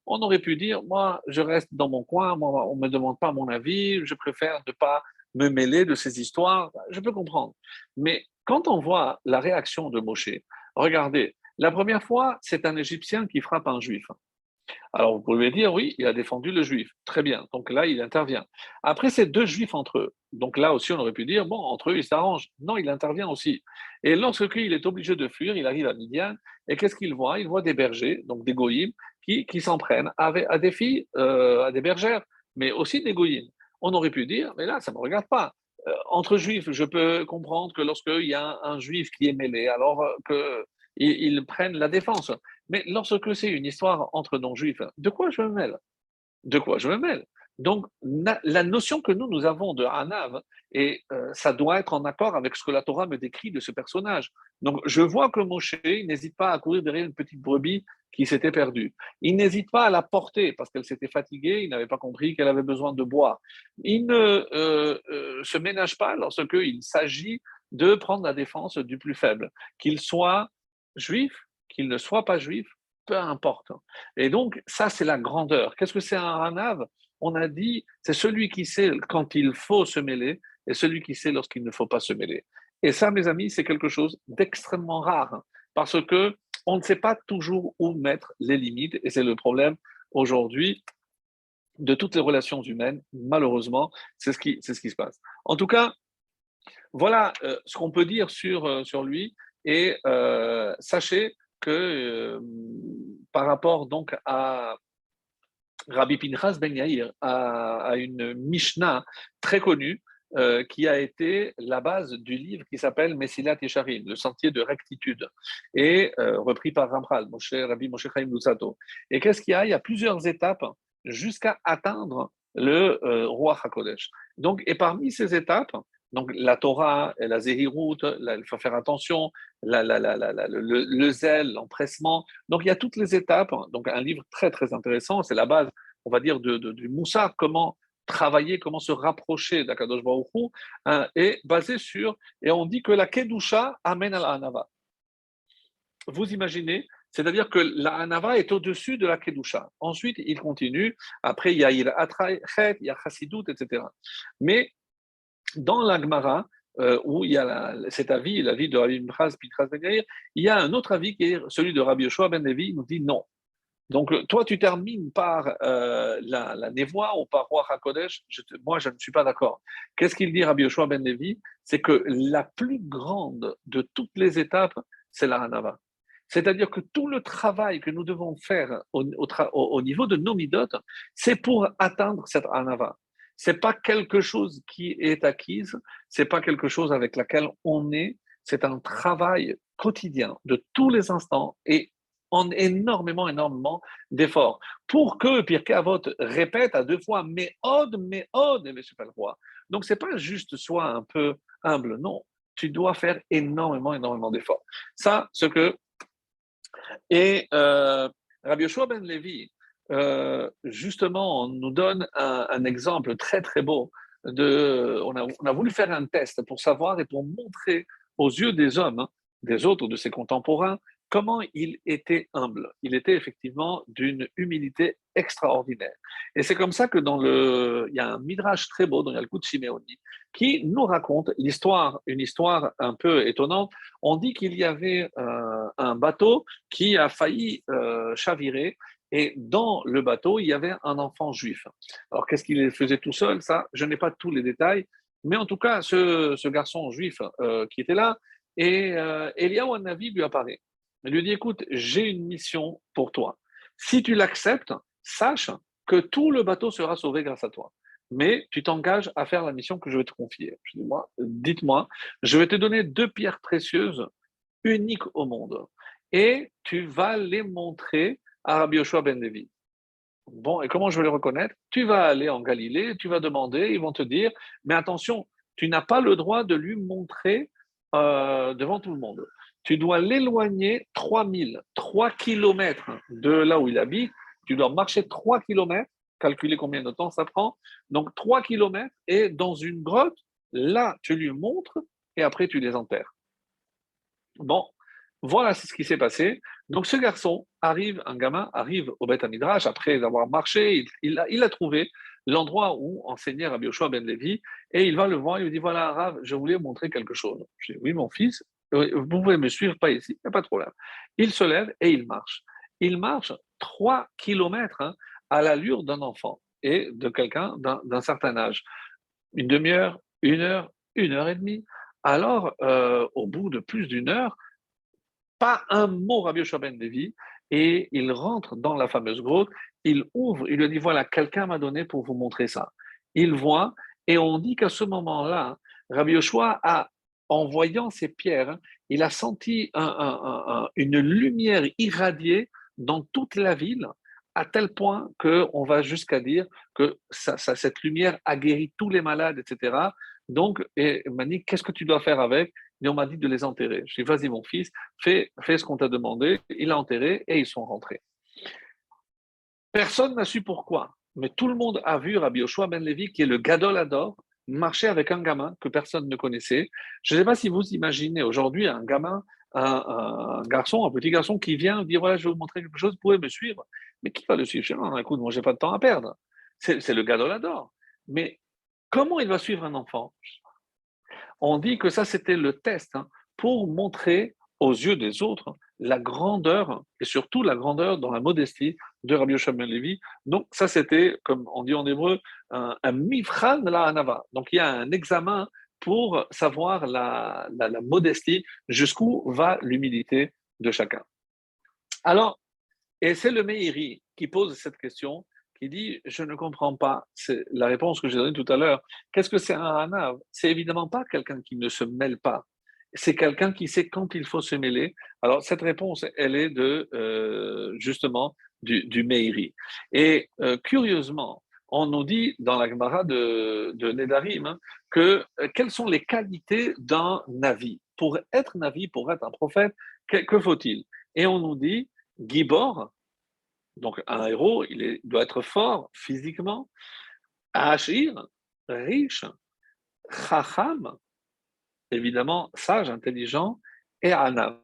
on aurait pu dire, moi je reste dans mon coin, moi on me demande pas mon avis, je préfère ne pas me mêler de ces histoires, je peux comprendre. Mais quand on voit la réaction de Moshe, regardez, la première fois, c'est un Égyptien qui frappe un Juif. Alors vous pouvez dire, oui, il a défendu le Juif. Très bien. Donc là, il intervient. Après, c'est deux Juifs entre eux. Donc là aussi, on aurait pu dire, bon, entre eux, ils s'arrangent. Non, il intervient aussi. Et lorsqu'il est obligé de fuir, il arrive à Midian. Et qu'est-ce qu'il voit? Il voit des bergers, donc des goïms, qui s'en prennent à des filles, à des bergères, mais aussi des goïms. On aurait pu dire, mais là, ça ne me regarde pas. Entre juifs, je peux comprendre que lorsqu'il y a un juif qui est mêlé, alors qu'ils prennent la défense. Mais lorsque c'est une histoire entre non-juifs, de quoi je me mêle? De quoi je me mêle? Donc, la notion que nous avons de Hanav, et ça doit être en accord avec ce que la Torah me décrit de ce personnage. Donc, je vois que Moshe il n'hésite pas à courir derrière une petite brebis qui s'était perdue. Il n'hésite pas à la porter parce qu'elle s'était fatiguée, il n'avait pas compris qu'elle avait besoin de boire. Il ne se ménage pas lorsqu'il s'agit de prendre la défense du plus faible, qu'il soit juif, qu'il ne soit pas juif, peu importe. Et donc, ça, c'est la grandeur. Qu'est-ce que c'est un Hanav? On a dit, c'est celui qui sait quand il faut se mêler et celui qui sait lorsqu'il ne faut pas se mêler. Et ça, mes amis, c'est quelque chose d'extrêmement rare, hein, parce que on ne sait pas toujours où mettre les limites, et c'est le problème aujourd'hui de toutes les relations humaines. Malheureusement, c'est ce qui se passe. En tout cas, voilà ce qu'on peut dire sur lui. Et sachez que par rapport donc à Rabbi Pinchas Ben Yair, à une Mishnah très connue qui a été la base du livre qui s'appelle Mesilat Yesharim, le sentier de rectitude, et repris par Ramchal, Rabbi Moshe Chaim Luzzatto. Et qu'est-ce qu'il y a? Il y a plusieurs étapes jusqu'à atteindre le roi HaKodesh. Donc, et parmi ces étapes, donc la Torah, la Zéhirout, il faut faire attention, le zèle, l'empressement. Donc il y a toutes les étapes. Donc un livre très très intéressant, c'est la base, on va dire, du Moussar, comment travailler, comment se rapprocher d'Akadosh Baruch Hu, hein, et basé sur, et on dit que la Kedusha amène à la Hanava. Vous imaginez, c'est-à-dire que la Hanava est au-dessus de la Kedusha. Ensuite, il continue, après il y a Ira Atrachet, il y a Chassidut, etc. Mais dans la Gemara, où il y a cet avis, l'avis de Rabbi Pinchas Ben Yair. Il y a un autre avis qui est celui de Rabbi Yoshua Ben Levi, il nous dit non. Donc, toi, tu termines par la névoie ou par Roi HaKodesh. Moi, je ne suis pas d'accord. Qu'est-ce qu'il dit Rabbi Yoshua Ben Levi? C'est que la plus grande de toutes les étapes, c'est la Hanava. C'est-à-dire que tout le travail que nous devons faire au niveau de nos midotes, c'est pour atteindre cette Hanava. C'est pas quelque chose qui est acquise, c'est pas quelque chose avec laquelle on est, c'est un travail quotidien de tous les instants et en énormément d'efforts pour que Pirkei Avot répète à deux fois mais od, et le pas le roi. Donc c'est pas juste soit un peu humble, non, tu dois faire énormément d'efforts. Ça, ce que et Rabbi Yoshua ben Levi, justement, on nous donne un exemple très beau. On a voulu faire un test pour savoir et pour montrer aux yeux des hommes, hein, des autres, de ses contemporains, comment il était humble. Il était effectivement d'une humilité extraordinaire. Et c'est comme ça que il y a un midrash très beau dans Yalkut Shimeoni qui nous raconte une histoire un peu étonnante. On dit qu'il y avait un bateau qui a failli chavirer. Et dans le bateau, il y avait un enfant juif. Alors, qu'est-ce qu'il faisait tout seul? Ça, je n'ai pas tous les détails. Mais en tout cas, ce garçon juif qui était là, et Eliyahu Hanavi lui apparaît. Il lui dit, écoute, j'ai une mission pour toi. Si tu l'acceptes, sache que tout le bateau sera sauvé grâce à toi. Mais tu t'engages à faire la mission que je vais te confier. Je dis, moi, dites-moi, je vais te donner 2 pierres précieuses uniques au monde. Et tu vas les montrer à Rabbi Yoshua ben Levi. Bon, et comment je vais les reconnaître? Tu vas aller en Galilée, tu vas demander, ils vont te dire, mais attention, tu n'as pas le droit de lui montrer devant tout le monde. Tu dois l'éloigner 3 kilomètres de là où il habite. Tu dois marcher 3 kilomètres, calculer combien de temps ça prend. Donc 3 kilomètres, et dans une grotte, là, tu lui montres, et après, tu les enterres. Bon, voilà ce qui s'est passé. Donc ce garçon arrive, un gamin arrive au Beth Midrash après avoir marché, il a trouvé l'endroit où enseignait Rabbi Yoshua ben Levi, et il va le voir, il lui dit, voilà Rav, je voulais vous montrer quelque chose. Je dis, oui mon fils, vous pouvez me suivre, pas ici, il n'y a pas de problème. Il se lève et il marche. Il marche 3 kilomètres, hein, à l'allure d'un enfant et de quelqu'un d'un certain âge. Une demi-heure, 1 heure, 1 heure et demie. Alors, au bout de plus d'1 heure, pas un mot Rabbi Yoshua ben Levi, et il rentre dans la fameuse grotte, il ouvre, il lui dit, voilà, quelqu'un m'a donné pour vous montrer ça. Il voit, et on dit qu'à ce moment-là, Rabbi Yoshua en voyant ces pierres, hein, il a senti une lumière irradiée dans toute la ville, à tel point qu'on va jusqu'à dire que cette lumière a guéri tous les malades, etc. Donc, et il m'a dit, qu'est-ce que tu dois faire avec? Et on m'a dit de les enterrer. Je dis, vas-y mon fils, fais ce qu'on t'a demandé. Il a enterré et ils sont rentrés. Personne n'a su pourquoi, mais tout le monde a vu Rabbi Yoshua ben Levi, qui est le Gadol Hador, marcher avec un gamin que personne ne connaissait. Je ne sais pas si vous imaginez aujourd'hui un gamin, un garçon, un petit garçon qui vient dire, voilà, je vais vous montrer quelque chose, vous pouvez me suivre. Mais qui va le suivre? Je dis, non, écoute, moi, j'ai pas de temps à perdre. C'est le Gadol Hador. Mais comment il va suivre un enfant? On dit que ça, c'était le test, hein, pour montrer aux yeux des autres la grandeur, et surtout la grandeur dans la modestie de Rabbi Yoshua ben Levi. Donc ça, c'était, comme on dit en hébreu, un mifran la hanava. Donc il y a un examen pour savoir la modestie, jusqu'où va l'humilité de chacun. Alors, et c'est le Meiri qui pose cette question, qui dit, je ne comprends pas, c'est la réponse que j'ai donnée tout à l'heure. Qu'est-ce que c'est un Hanav? C'est évidemment pas quelqu'un qui ne se mêle pas. C'est quelqu'un qui sait quand il faut se mêler. Alors, cette réponse, elle est justement du Meiri. Et curieusement, on nous dit dans la Gemara de Nedarim, hein, que quelles sont les qualités d'un Navi. Pour être Navi, pour être un prophète, que faut-il? Et on nous dit, Gibor, donc un héros, doit être fort physiquement, Achir, riche, Chacham, évidemment sage, intelligent, et Anav.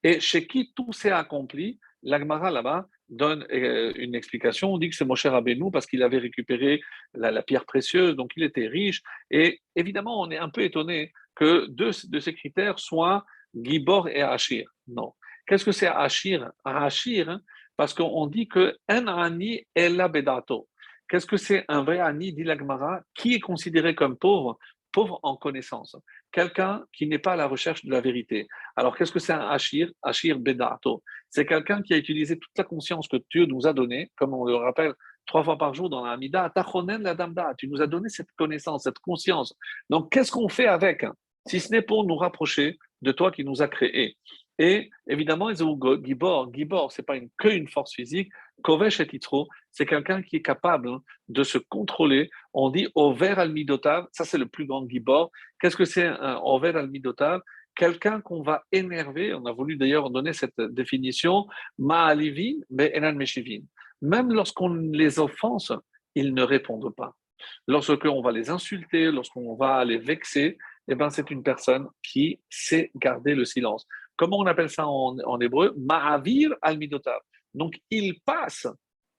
Et chez qui tout s'est accompli, l'Agmara là-bas donne une explication. On dit que c'est Moshe Rabbeinu parce qu'il avait récupéré la pierre précieuse, donc il était riche. Et évidemment, on est un peu étonné que deux de ces critères soient Gibor et Achir. Non. Qu'est-ce que c'est Achir? Achir, hein, parce qu'on dit que un ani ella bedato. Qu'est-ce que c'est un vrai ani, dit la Gemara, qui est considéré comme pauvre? Pauvre en connaissance. Quelqu'un qui n'est pas à la recherche de la vérité. Alors, qu'est-ce que c'est un Achir? Achir bedato. C'est quelqu'un qui a utilisé toute la conscience que Dieu nous a donnée, comme on le rappelle 3 fois par jour dans la Hamida, Tachonen la Damda, tu nous as donné cette connaissance, cette conscience. Donc, qu'est-ce qu'on fait avec, si ce n'est pour nous rapprocher de toi qui nous a créés? Et évidemment, Gibor, ce n'est pas qu'une force physique. Kovesh et Titro, c'est quelqu'un qui est capable de se contrôler. On dit Over al Midotav, ça c'est le plus grand Gibor. Qu'est-ce que c'est un Over al Midotav? Quelqu'un qu'on va énerver, on a voulu d'ailleurs donner cette définition, Ma'alivin, mais Enan Meshivin. Même lorsqu'on les offense, ils ne répondent pas. Lorsqu'on va les insulter, lorsqu'on va les vexer, eh ben, c'est une personne qui sait garder le silence. Comment on appelle ça en hébreu? Ma'avir al-midotav. Donc, il passe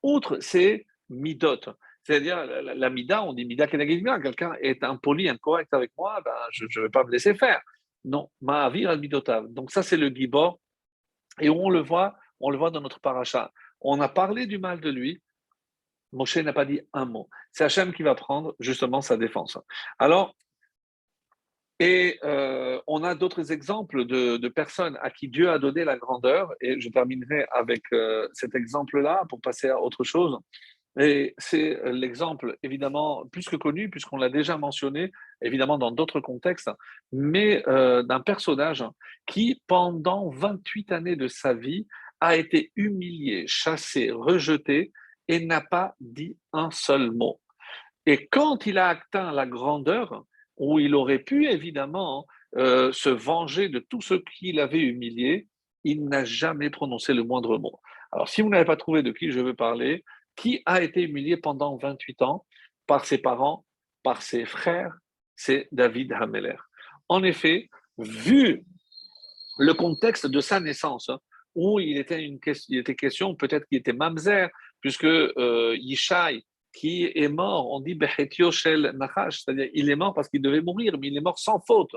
outre ces midot. C'est-à-dire, la mida, on dit mida keneged mida. Quelqu'un est impoli, incorrect avec moi, ben, je ne vais pas me laisser faire. Non, ma'avir al-midotav. Donc, ça, c'est le gibor. Et on le voit dans notre paracha. On a parlé du mal de lui. Moshe n'a pas dit un mot. C'est Hachem qui va prendre justement sa défense. Alors, on a d'autres exemples de personnes à qui Dieu a donné la grandeur, et je terminerai avec cet exemple-là pour passer à autre chose. Et c'est l'exemple évidemment plus que connu, puisqu'on l'a déjà mentionné, évidemment dans d'autres contextes, mais d'un personnage qui, pendant 28 années de sa vie, a été humilié, chassé, rejeté, et n'a pas dit un seul mot. Et quand il a atteint la grandeur, où il aurait pu évidemment se venger de tous ceux qui l'avaient humilié, il n'a jamais prononcé le moindre mot. Alors, si vous n'avez pas trouvé de qui je veux parler, qui a été humilié pendant 28 ans par ses parents, par ses frères, c'est David Hameler. En effet, vu le contexte de sa naissance, hein, où il était question, peut-être qu'il était mamzer, puisque Yishai, qui est mort, on dit Bechetio Shel Nachash, c'est-à-dire il est mort parce qu'il devait mourir, mais il est mort sans faute.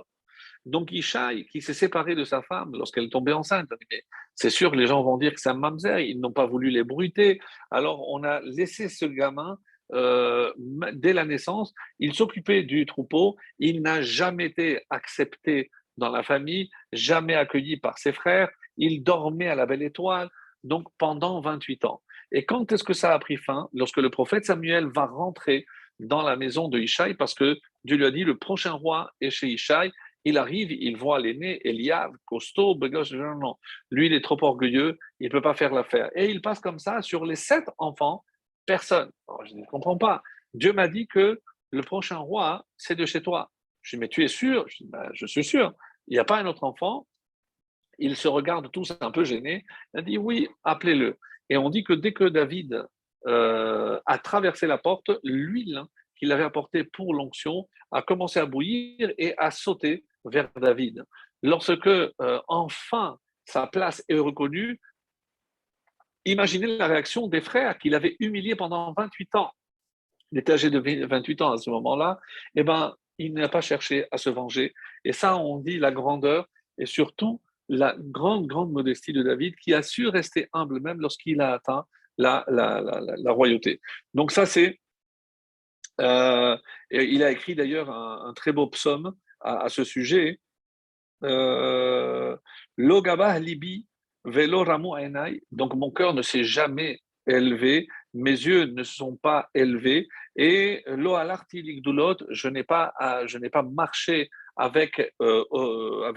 Donc Yishai, qui s'est séparé de sa femme lorsqu'elle tombait enceinte, mais c'est sûr que les gens vont dire que c'est un mamzer, ils n'ont pas voulu l'ébruiter. Alors on a laissé ce gamin dès la naissance, il s'occupait du troupeau, il n'a jamais été accepté dans la famille, jamais accueilli par ses frères, il dormait à la belle étoile, donc pendant 28 ans. Et quand est-ce que ça a pris fin? Lorsque le prophète Samuel va rentrer dans la maison de Ishaï, parce que Dieu lui a dit, le prochain roi est chez Ishaï, il arrive, il voit l'aîné, Eliav, costaud, begoche, non. Lui, il est trop orgueilleux, il ne peut pas faire l'affaire. Et il passe comme ça sur les 7 enfants, personne. Alors, je ne comprends pas. Dieu m'a dit que le prochain roi, c'est de chez toi. Je dis, mais tu es sûr? Je dis, ben, je suis sûr. Il n'y a pas un autre enfant. Ils se regardent tous un peu gênés. Il a dit, oui, appelez-le. Et on dit que dès que David a traversé la porte, l'huile qu'il avait apportée pour l'onction a commencé à bouillir et à sauter vers David. Lorsque enfin sa place est reconnue, imaginez la réaction des frères qu'il avait humiliés pendant 28 ans. Il était âgé de 28 ans à ce moment-là. Eh ben, il n'a pas cherché à se venger. Et ça, on dit la grandeur et surtout la grande, grande modestie de David qui a su rester humble même lorsqu'il a atteint la royauté. Donc ça, c'est... il a écrit d'ailleurs un très beau psaume à ce sujet. Lo gabah libi velo ramu enai. Donc mon cœur ne s'est jamais élevé, mes yeux ne se sont pas élevés, et lo alarti ligdulot, je n'ai pas marché avec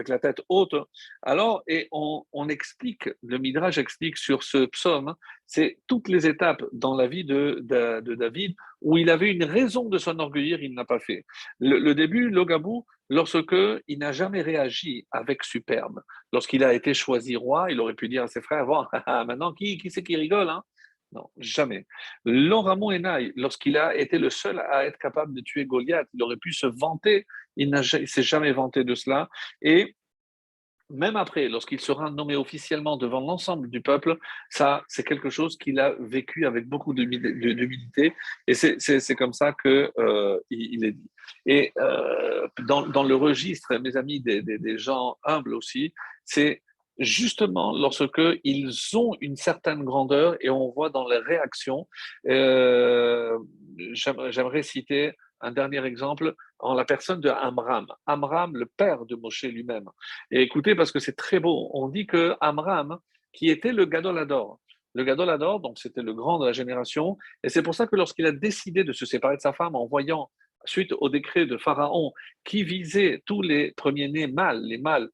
la tête haute. Alors, et on explique, le Midrash explique sur ce psaume, c'est toutes les étapes dans la vie de David où il avait une raison de s'enorgueillir, il n'a pas fait. Le début, Logabou, lorsque il n'a jamais réagi avec superbe. Lorsqu'il a été choisi roi, il aurait pu dire à ses frères, bon, maintenant, qui c'est qui rigole, hein? Non, jamais. Ramon Enaï, lorsqu'il a été le seul à être capable de tuer Goliath, il aurait pu se vanter, il ne s'est jamais vanté de cela. Et même après, lorsqu'il sera nommé officiellement devant l'ensemble du peuple, ça, c'est quelque chose qu'il a vécu avec beaucoup d'humilité, et c'est comme ça que il est dit. Et dans le registre, mes amis, des gens humbles aussi, c'est justement lorsque ils ont une certaine grandeur et on voit dans les réactions. euh, J'aimerais citer un dernier exemple en la personne de Amram. Amram, le père de Moshe lui-même. Et écoutez, parce que c'est très beau, on dit que Amram, qui était le Gadol Hador, donc c'était le grand de la génération, et c'est pour ça que lorsqu'il a décidé de se séparer de sa femme en voyant, suite au décret de Pharaon, qui visait tous les premiers-nés mâles, les mâles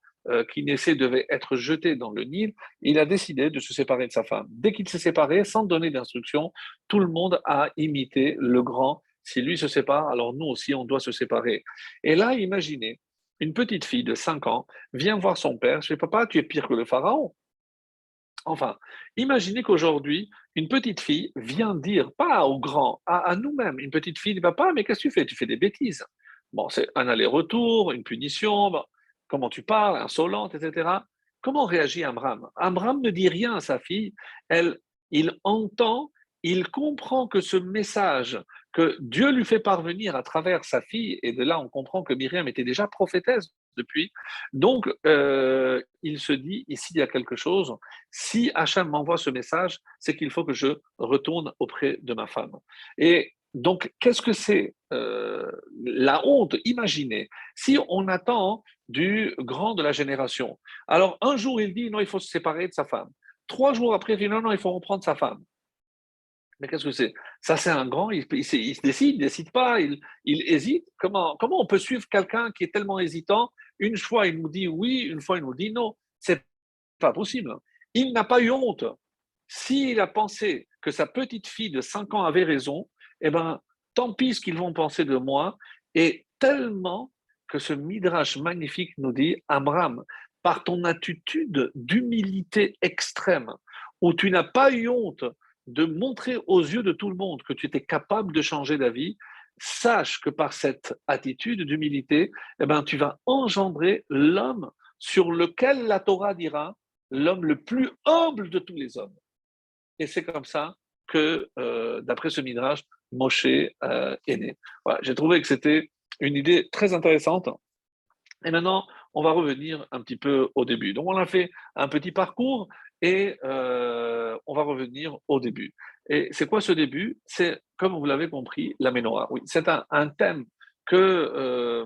qui naissaient devaient être jetés dans le Nil, il a décidé de se séparer de sa femme. Dès qu'il s'est séparé, sans donner d'instruction, tout le monde a imité le grand. Si lui se sépare, alors nous aussi, on doit se séparer. Et là, imaginez, une petite fille de 5 ans vient voir son père, je dis, papa, tu es pire que le pharaon. Enfin, imaginez qu'aujourd'hui, une petite fille vient dire, pas au grand, à nous-mêmes, une petite fille dit, papa, mais qu'est-ce que tu fais? Tu fais des bêtises. Bon, c'est un aller-retour, une punition, bon, comment tu parles, insolente, etc. Comment réagit Amram? Amram ne dit rien à sa fille, elle, il entend, il comprend que ce message que Dieu lui fait parvenir à travers sa fille, et de là on comprend que Myriam était déjà prophétesse depuis, donc il se dit, ici il y a quelque chose, si Hachem m'envoie ce message, c'est qu'il faut que je retourne auprès de ma femme. Et donc, qu'est-ce que c'est la honte? Imaginez, si on attend du grand de la génération. Alors, un jour, il dit, non, il faut se séparer de sa femme. 3 jours après, il dit, non, non, il faut reprendre sa femme. Mais qu'est-ce que c'est? Ça, c'est un grand, il se décide, il ne décide pas, il hésite. Comment on peut suivre quelqu'un qui est tellement hésitant? Une fois, il nous dit oui, une fois, il nous dit non. C'est pas possible. Il n'a pas eu honte. S'il a pensé que sa petite fille de 5 ans avait raison, eh ben, tant pis ce qu'ils vont penser de moi. Et tellement que ce midrash magnifique nous dit, Amram, par ton attitude d'humilité extrême, où tu n'as pas eu honte de montrer aux yeux de tout le monde que tu étais capable de changer d'avis, sache que par cette attitude d'humilité, eh ben, tu vas engendrer l'homme sur lequel la Torah dira l'homme le plus humble de tous les hommes. Et c'est comme ça que, d'après ce midrash, Moshe est né. Voilà, j'ai trouvé que c'était une idée très intéressante. Et maintenant, on va revenir un petit peu au début. Donc, on a fait un petit parcours et on va revenir au début. Et c'est quoi ce début? C'est, comme vous l'avez compris, la menorah. Oui, c'est un thème que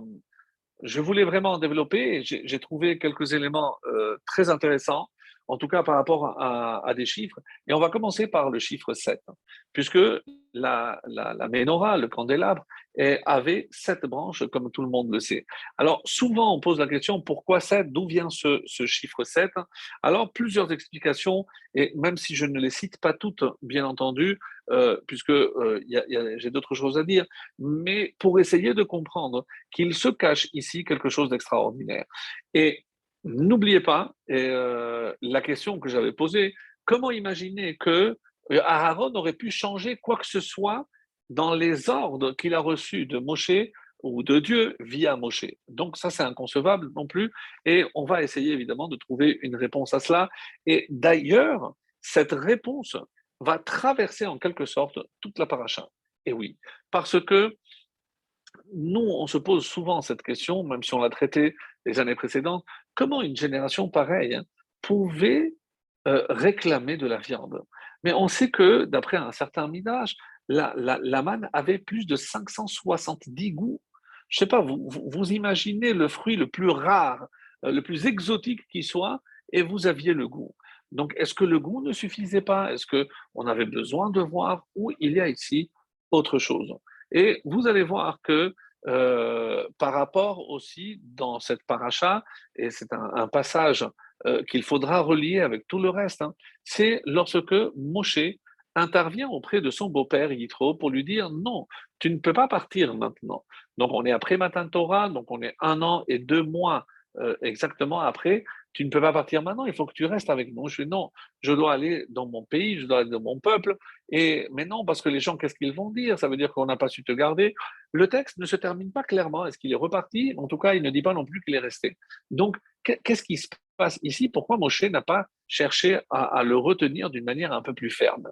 je voulais vraiment développer. J'ai trouvé quelques éléments très intéressants, en tout cas par rapport à des chiffres. Et on va commencer par le chiffre 7, puisque la menorah, le candélabre, avait 7 branches, comme tout le monde le sait. Alors, souvent, on pose la question, pourquoi 7? D'où vient ce chiffre 7? Alors, plusieurs explications, et même si je ne les cite pas toutes, bien entendu, puisque j'ai d'autres choses à dire, mais pour essayer de comprendre qu'il se cache ici quelque chose d'extraordinaire. Et n'oubliez pas la question que j'avais posée, comment imaginer que Aaron aurait pu changer quoi que ce soit dans les ordres qu'il a reçus de Moshe ou de Dieu via Moshe. Donc ça, c'est inconcevable non plus. Et on va essayer évidemment de trouver une réponse à cela. Et d'ailleurs, cette réponse va traverser en quelque sorte toute la paracha. Et oui, parce que nous, on se pose souvent cette question, même si on l'a traité les années précédentes, comment une génération pareille pouvait réclamer de la viande. Mais on sait que, d'après un certain midage, la manne avait plus de 570 goûts. Je ne sais pas, vous imaginez le fruit le plus rare, le plus exotique qui soit, et vous aviez le goût. Donc, est-ce que le goût ne suffisait pas? Est-ce qu'on avait besoin de voir où il y a ici autre chose? Et vous allez voir que par rapport aussi dans cette paracha, et c'est un passage qu'il faudra relier avec tout le reste, hein, c'est lorsque Moshe intervient auprès de son beau-père Yitro pour lui dire non, tu ne peux pas partir maintenant. Donc on est après Matan Torah, donc on est 1 an et 2 mois exactement après. Tu ne peux pas partir maintenant, il faut que tu restes avec nous. Je dis non, je dois aller dans mon pays, je dois aller dans mon peuple. Et mais non, parce que les gens, qu'est-ce qu'ils vont dire? Ça veut dire qu'on n'a pas su te garder. Le texte ne se termine pas clairement. Est-ce qu'il est reparti? En tout cas, il ne dit pas non plus qu'il est resté. Donc, qu'est-ce qui se passe ici? Pourquoi Moshe n'a pas cherché à le retenir d'une manière un peu plus ferme?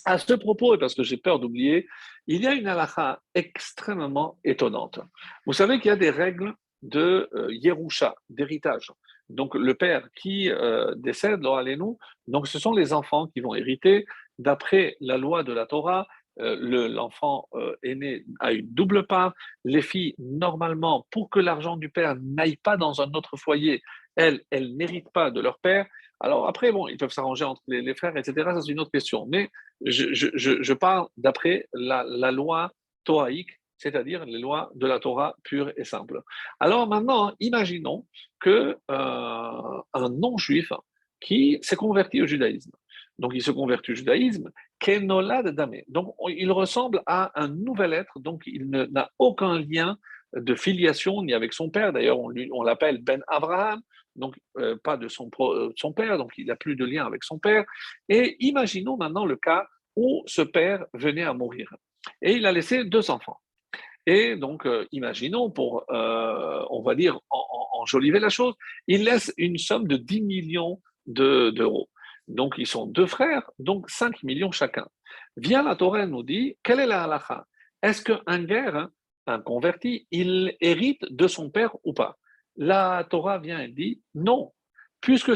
À ce propos, et parce que j'ai peur d'oublier, il y a une halakha extrêmement étonnante. Vous savez qu'il y a des règles de Yerusha, d'héritage. Donc le père qui décède, nous, donc ce sont les enfants qui vont hériter. D'après la loi de la Torah, l'enfant aîné a une double part. Les filles, normalement, pour que l'argent du père n'aille pas dans un autre foyer, elles n'héritent pas de leur père. Alors après, bon, ils peuvent s'arranger entre les frères, etc. Ça, c'est une autre question. Mais je parle d'après la loi toraïque, c'est-à-dire les lois de la Torah pure et simple. Alors maintenant, imaginons que un non-juif qui s'est converti au judaïsme. Donc il se convertit au judaïsme, Kenolad Dame. Donc il ressemble à un nouvel être, donc il n'a aucun lien de filiation ni avec son père. D'ailleurs, on l'appelle Ben Abraham, donc pas de son père, donc il n'a plus de lien avec son père. Et imaginons maintenant le cas où ce père venait à mourir. Et il a laissé deux enfants. Et donc, imaginons, pour, on va dire, enjoliver la chose, il laisse une somme de 10 millions d'euros. Donc, ils sont deux frères, donc 5 millions chacun. Vient la Torah, nous dit, quelle est la halakha? Est-ce qu'un guerre, hein, un converti, il hérite de son père ou pas? La Torah vient et dit non. Puisque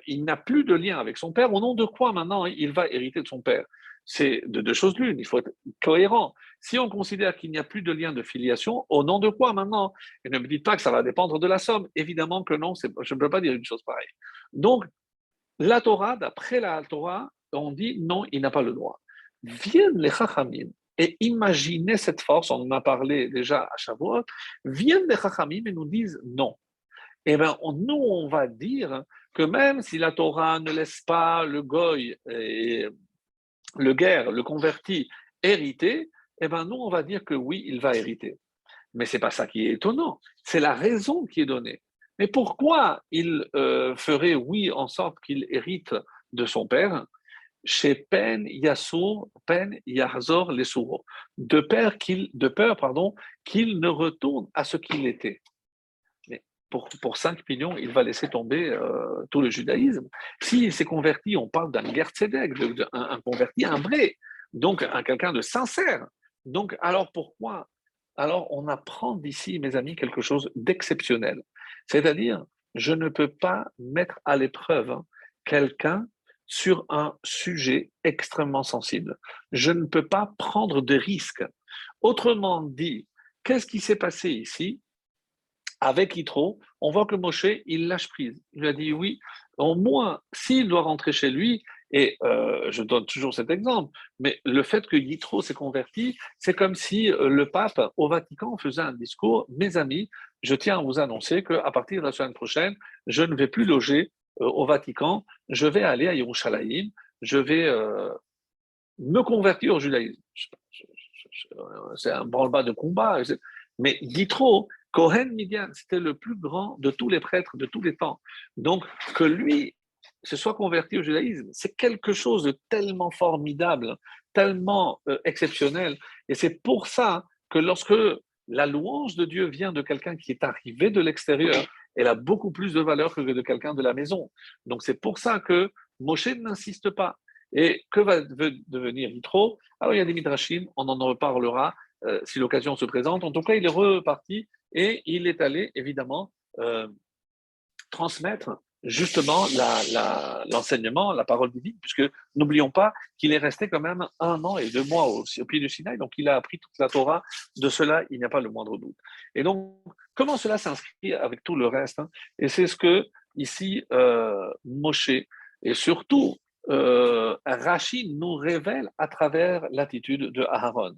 il n'a plus de lien avec son père, au nom de quoi maintenant il va hériter de son père? C'est de deux choses l'une, il faut être cohérent. Si on considère qu'il n'y a plus de lien de filiation, au nom de quoi maintenant? Et ne me dites pas que ça va dépendre de la somme. Évidemment que non, je ne peux pas dire une chose pareille. Donc, la Torah, d'après la Torah, on dit non, il n'a pas le droit. Viennent les Chachamim et imaginez cette force, on en a parlé déjà à Shavuot, viennent les Chachamim et nous disent non. Eh bien, nous, on va dire que même si la Torah ne laisse pas le goy et le guerre, le converti, hériter, eh bien, nous, on va dire que oui, il va hériter. Mais ce n'est pas ça qui est étonnant, c'est la raison qui est donnée. Mais pourquoi il ferait, oui, en sorte qu'il hérite de son père? Chez Pen Yassour, Pen Yahzor les de peur, pardon, qu'il ne retourne à ce qu'il était. Mais pour 5 millions, il va laisser tomber tout le judaïsme. S'il s'est converti, on parle d'un ger tzedek, un converti, un vrai, donc un quelqu'un de sincère. Donc, alors pourquoi? Alors, on apprend d'ici, mes amis, quelque chose d'exceptionnel. C'est-à-dire, je ne peux pas mettre à l'épreuve quelqu'un sur un sujet extrêmement sensible. Je ne peux pas prendre de risques. Autrement dit, qu'est-ce qui s'est passé ici? Avec Yitro, on voit que Moshe, il lâche prise. Il lui a dit oui, au moins, s'il doit rentrer chez lui, et je donne toujours cet exemple, mais le fait que Yitro s'est converti, c'est comme si le pape au Vatican faisait un discours, mes amis, je tiens à vous annoncer qu'à partir de la semaine prochaine, je ne vais plus loger au Vatican, je vais aller à Yerushalayim, je vais me convertir au judaïsme. C'est un branle-bas de combat. Mais Yitro, Cohen Midian, c'était le plus grand de tous les prêtres de tous les temps. Donc, que lui se soit converti au judaïsme, c'est quelque chose de tellement formidable, tellement exceptionnel. Et c'est pour ça que lorsque la louange de Dieu vient de quelqu'un qui est arrivé de l'extérieur, elle a beaucoup plus de valeur que de quelqu'un de la maison. Donc, c'est pour ça que Moshe n'insiste pas. Et que va devenir Yitro? Alors, il y a des midrashim, on en reparlera si l'occasion se présente. En tout cas, il est reparti et il est allé, évidemment, transmettre justement l'enseignement, la parole divine, puisque n'oublions pas qu'il est resté quand même 1 an et 2 mois au pied du Sinaï, donc il a appris toute la Torah, de cela il n'y a pas le moindre doute. Et donc, comment cela s'inscrit avec tout le reste, hein? Et c'est ce que ici Moshe, et surtout Rachid nous révèle à travers l'attitude de Aaron.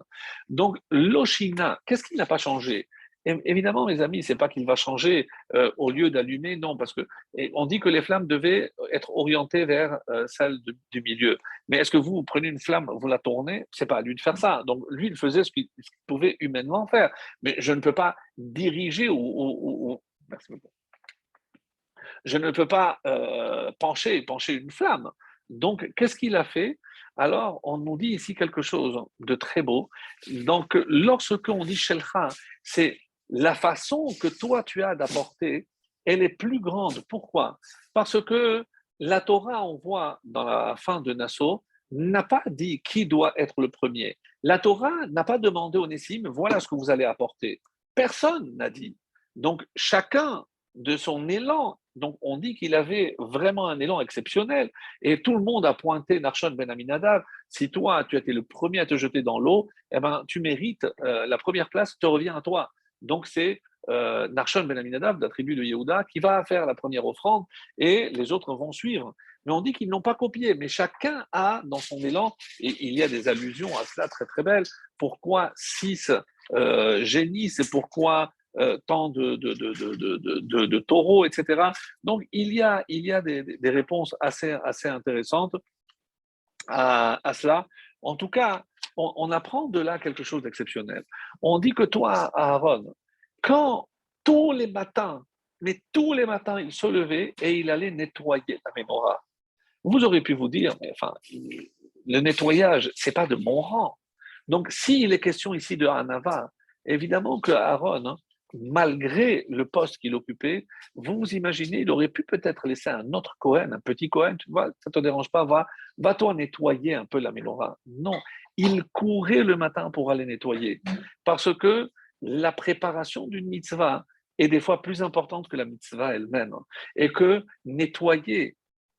Donc, l'Oshina, qu'est-ce qui n'a pas changé? Évidemment, mes amis, c'est pas qu'il va changer au lieu d'allumer, non, parce que on dit que les flammes devaient être orientées vers celles du milieu. Mais est-ce que vous prenez une flamme, vous la tournez? C'est pas à lui de faire ça. Donc lui, il faisait ce qu'il pouvait humainement faire. Mais je ne peux pas diriger merci beaucoup. Je ne peux pas pencher une flamme. Donc, qu'est-ce qu'il a fait? Alors, on nous dit ici quelque chose de très beau. Donc, lorsque on dit Shelcha, c'est la façon que toi tu as d'apporter elle est plus grande. Pourquoi? Parce que la Torah, on voit dans la fin de Nassau, n'a pas dit qui doit être le premier. La Torah n'a pas demandé au Nessim, voilà ce que vous allez apporter. Personne n'a dit. Donc, chacun de son élan, donc on dit qu'il avait vraiment un élan exceptionnel, et tout le monde a pointé Narshon ben Aminadav. Si toi, tu as été le premier à te jeter dans l'eau, eh ben, tu mérites, la première place te revient à toi. Donc, c'est Narshon ben Aminadav, de la tribu de Yehuda, qui va faire la première offrande, et les autres vont suivre. Mais on dit qu'ils n'ont pas copié, mais chacun a dans son élan, et il y a des allusions à cela très très belles. Pourquoi 6 génisses et pourquoi tant de taureaux, etc. Donc il y a des réponses assez intéressantes à cela. En tout cas, on apprend de là quelque chose d'exceptionnel. On dit que toi, Aaron, quand tous les matins, mais tous les matins, il se levait et il allait nettoyer la menorah. Vous aurez pu vous dire, mais enfin, le nettoyage, c'est pas de mon rang. Donc, s'il est question ici de Hanava, évidemment que Aaron, hein, malgré le poste qu'il occupait, vous vous imaginez, il aurait pu peut-être laisser un autre Cohen, un petit Cohen, tu vois, ça ne te dérange pas, va-toi nettoyer un peu la menorah. Non, il courait le matin pour aller nettoyer. Parce que la préparation d'une mitzvah est des fois plus importante que la mitzvah elle-même. Et que nettoyer,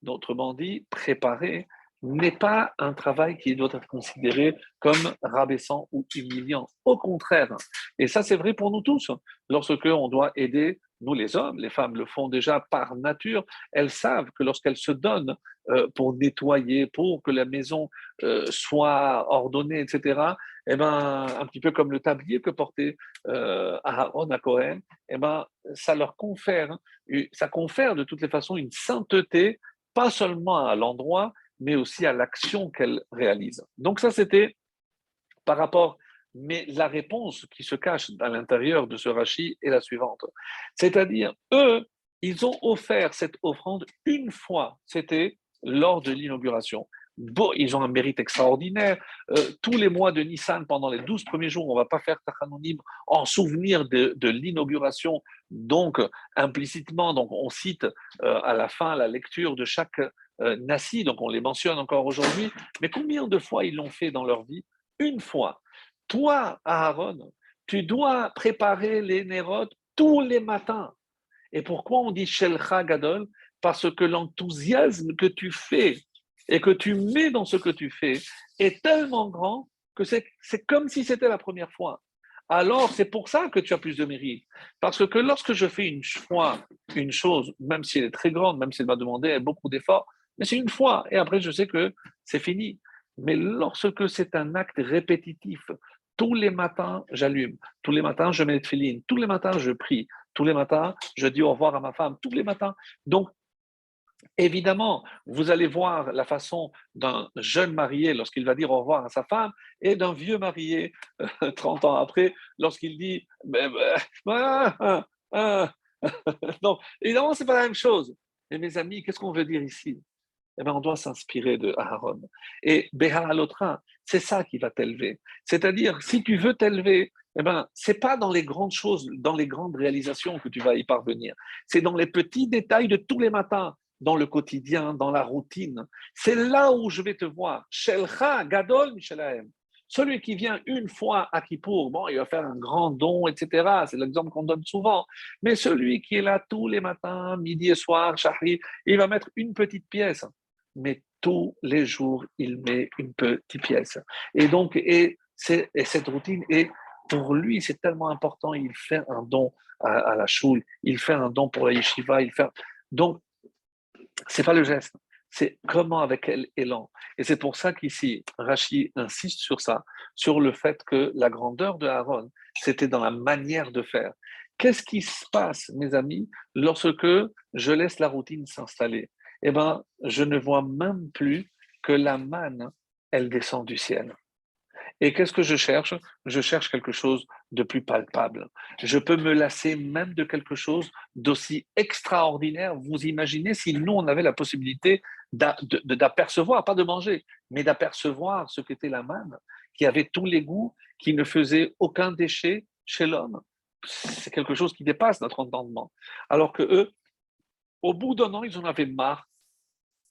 autrement dit, préparer, n'est pas un travail qui doit être considéré comme rabaissant ou humiliant. Au contraire. Et ça, c'est vrai pour nous tous. Lorsque on doit aider, nous les hommes, les femmes le font déjà par nature, elles savent que lorsqu'elles se donnent pour nettoyer, pour que la maison soit ordonnée, etc., eh ben, un petit peu comme le tablier que portait Aaron à Cohen, eh ben, ça leur confère, ça confère de toutes les façons une sainteté, pas seulement à l'endroit, mais aussi à l'action qu'elle réalise. Donc ça, c'était par rapport, mais la réponse qui se cache à l'intérieur de ce rachis est la suivante. C'est-à-dire, eux, ils ont offert cette offrande une fois, c'était lors de l'inauguration. Bon, ils ont un mérite extraordinaire. Tous les mois de Nissan, pendant les 12 premiers jours, on ne va pas faire Tachanonim en souvenir de l'inauguration. Donc, implicitement, donc on cite à la fin la lecture de chaque Nassi, donc on les mentionne encore aujourd'hui. Mais combien de fois ils l'ont fait dans leur vie? Une fois. Toi, Aaron, tu dois préparer les nérotes tous les matins. Et pourquoi on dit Shelcha Gadol? Parce que l'enthousiasme que tu fais et que tu mets dans ce que tu fais est tellement grand que c'est comme si c'était la première fois. Alors, c'est pour ça que tu as plus de mérite. Parce que lorsque je fais une fois une chose, même si elle est très grande, même si elle va demander beaucoup d'efforts, mais c'est une fois, et après je sais que c'est fini. Mais lorsque c'est un acte répétitif, tous les matins, j'allume, tous les matins, je mets les tefilines, tous les matins, je prie, tous les matins, je dis au revoir à ma femme, tous les matins. Donc, évidemment, vous allez voir la façon d'un jeune marié lorsqu'il va dire au revoir à sa femme et d'un vieux marié 30 ans après lorsqu'il dit non, évidemment, ce n'est pas la même chose. Mais mes amis, qu'est-ce qu'on veut dire ici? Eh bien, on doit s'inspirer de Aaron. Et Béha l'autre, c'est ça qui va t'élever. C'est-à-dire, si tu veux t'élever, eh ben, c'est pas dans les grandes choses, dans les grandes réalisations que tu vas y parvenir. C'est dans les petits détails de tous les matins, dans le quotidien, dans la routine. C'est là où je vais te voir. Shelcha, Gadol, Michelahem. Celui qui vient une fois à Kippour, bon, il va faire un grand don, etc. C'est l'exemple qu'on donne souvent. Mais celui qui est là tous les matins, midi et soir, Shahri, il va mettre une petite pièce. Mais tous les jours, il met une petite pièce. Et donc, cette routine est pour lui, c'est tellement important. Il fait un don à la choule, il fait un don pour la yeshiva, donc c'est pas le geste, c'est comment avec quel élan. Et c'est pour ça qu'ici, Rashi insiste sur ça, sur le fait que la grandeur de Aaron, c'était dans la manière de faire. Qu'est-ce qui se passe, mes amis, lorsque je laisse la routine s'installer? Eh bien, je ne vois même plus que la manne, elle descend du ciel. Et qu'est-ce que je cherche? Je cherche quelque chose de plus palpable. Je peux me lasser même de quelque chose d'aussi extraordinaire. Vous imaginez si nous, on avait la possibilité d'apercevoir, pas de manger, mais d'apercevoir ce qu'était la manne, qui avait tous les goûts, qui ne faisait aucun déchet chez l'homme. C'est quelque chose qui dépasse notre entendement. Alors que eux, Au bout d'un an, ils en avaient marre.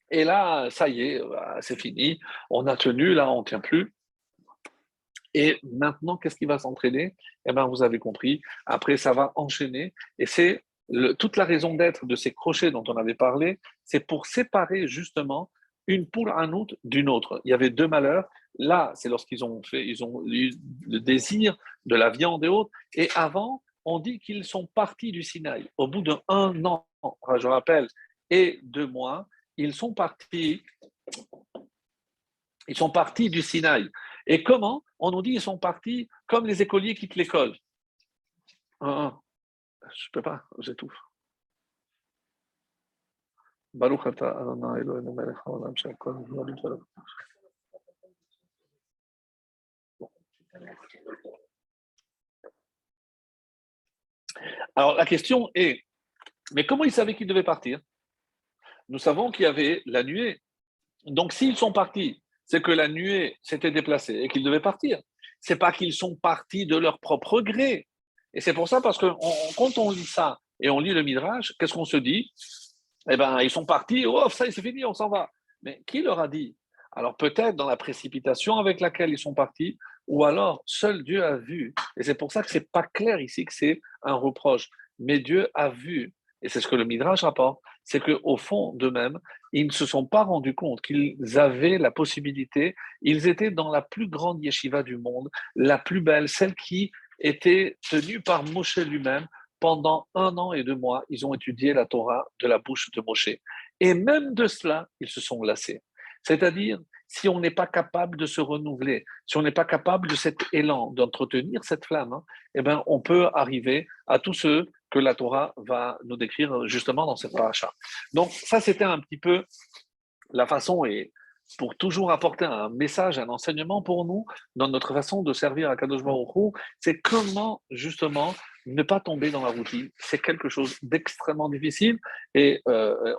Et là, ça y est, c'est fini. On a tenu, là, on ne tient plus. Et maintenant, qu'est-ce qui va s'entraîner? Eh bien, vous avez compris. Après, ça va enchaîner. Et c'est toute la raison d'être de ces crochets dont on avait parlé, c'est pour séparer justement une poule un autre d'une autre. Il y avait deux malheurs. Là, c'est lorsqu'ils ont fait, ils ont eu le désir de la viande et autres. Et avant, on dit qu'ils sont partis du Sinaï. Au bout d'un an, je rappelle, et 2 mois, ils sont partis du Sinaï. Et comment? On nous dit qu'ils sont partis comme les écoliers quittent l'école. Ah, je ne peux pas, j'étouffe. Baruch ata Adonai Eloheinu melech haolam she'akol nהיה b'dvaro. Alors la question est, mais comment ils savaient qu'ils devaient partir? Nous savons qu'il y avait la nuée. Donc s'ils sont partis, c'est que la nuée s'était déplacée et qu'ils devaient partir. C'est pas qu'ils sont partis de leur propre gré. Et c'est pour ça, parce que quand on lit ça et on lit le Midrash, qu'est-ce qu'on se dit? Eh bien, ils sont partis, oh, ça y est, c'est fini, on s'en va. Mais qui leur a dit? Alors peut-être dans la précipitation avec laquelle ils sont partis, ou alors seul Dieu a vu. Et c'est pour ça que c'est pas clair ici que c'est un reproche. Mais Dieu a vu, et c'est ce que le Midrash rapporte, c'est qu'au fond d'eux-mêmes, ils ne se sont pas rendus compte qu'ils avaient la possibilité, ils étaient dans la plus grande yeshiva du monde, la plus belle, celle qui était tenue par Moshe lui-même. Pendant 1 an et 2 mois, ils ont étudié la Torah de la bouche de Moshe. Et même de cela, ils se sont lassés. C'est-à-dire, si on n'est pas capable de se renouveler, si on n'est pas capable de cet élan, d'entretenir cette flamme, eh ben, on peut arriver à tout ce que la Torah va nous décrire justement dans cette paracha. Donc, ça, c'était un petit peu la façon, et pour toujours apporter un message, un enseignement pour nous dans notre façon de servir à Kadosh Baruch Hu, c'est comment justement ne pas tomber dans la routine. C'est quelque chose d'extrêmement difficile et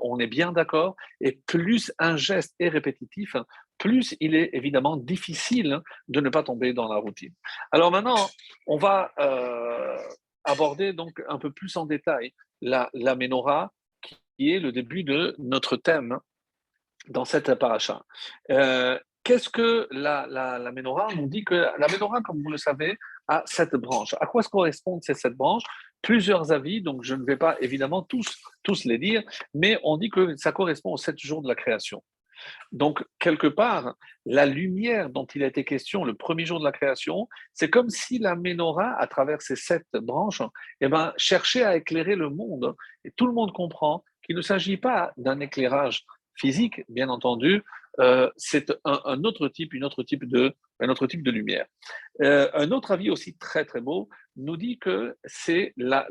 on est bien d'accord. Et plus un geste est répétitif, plus il est évidemment difficile de ne pas tomber dans la routine. Alors maintenant, on va aborder donc un peu plus en détail la menorah, qui est le début de notre thème dans cette paracha. Qu'est-ce que la menorah? On dit que la menorah, comme vous le savez, a 7 branches. À quoi se correspondent ces 7 branches? Plusieurs avis, donc je ne vais pas évidemment tous les dire, mais on dit que ça correspond aux 7 jours de la création. Donc, quelque part, la lumière dont il a été question le premier jour de la création, c'est comme si la menorah, à travers ces 7 branches, eh ben, cherchait à éclairer le monde. Et tout le monde comprend qu'il ne s'agit pas d'un éclairage physique, bien entendu, c'est un autre type, un autre type de lumière. Un autre avis aussi très très beau nous dit que c'est la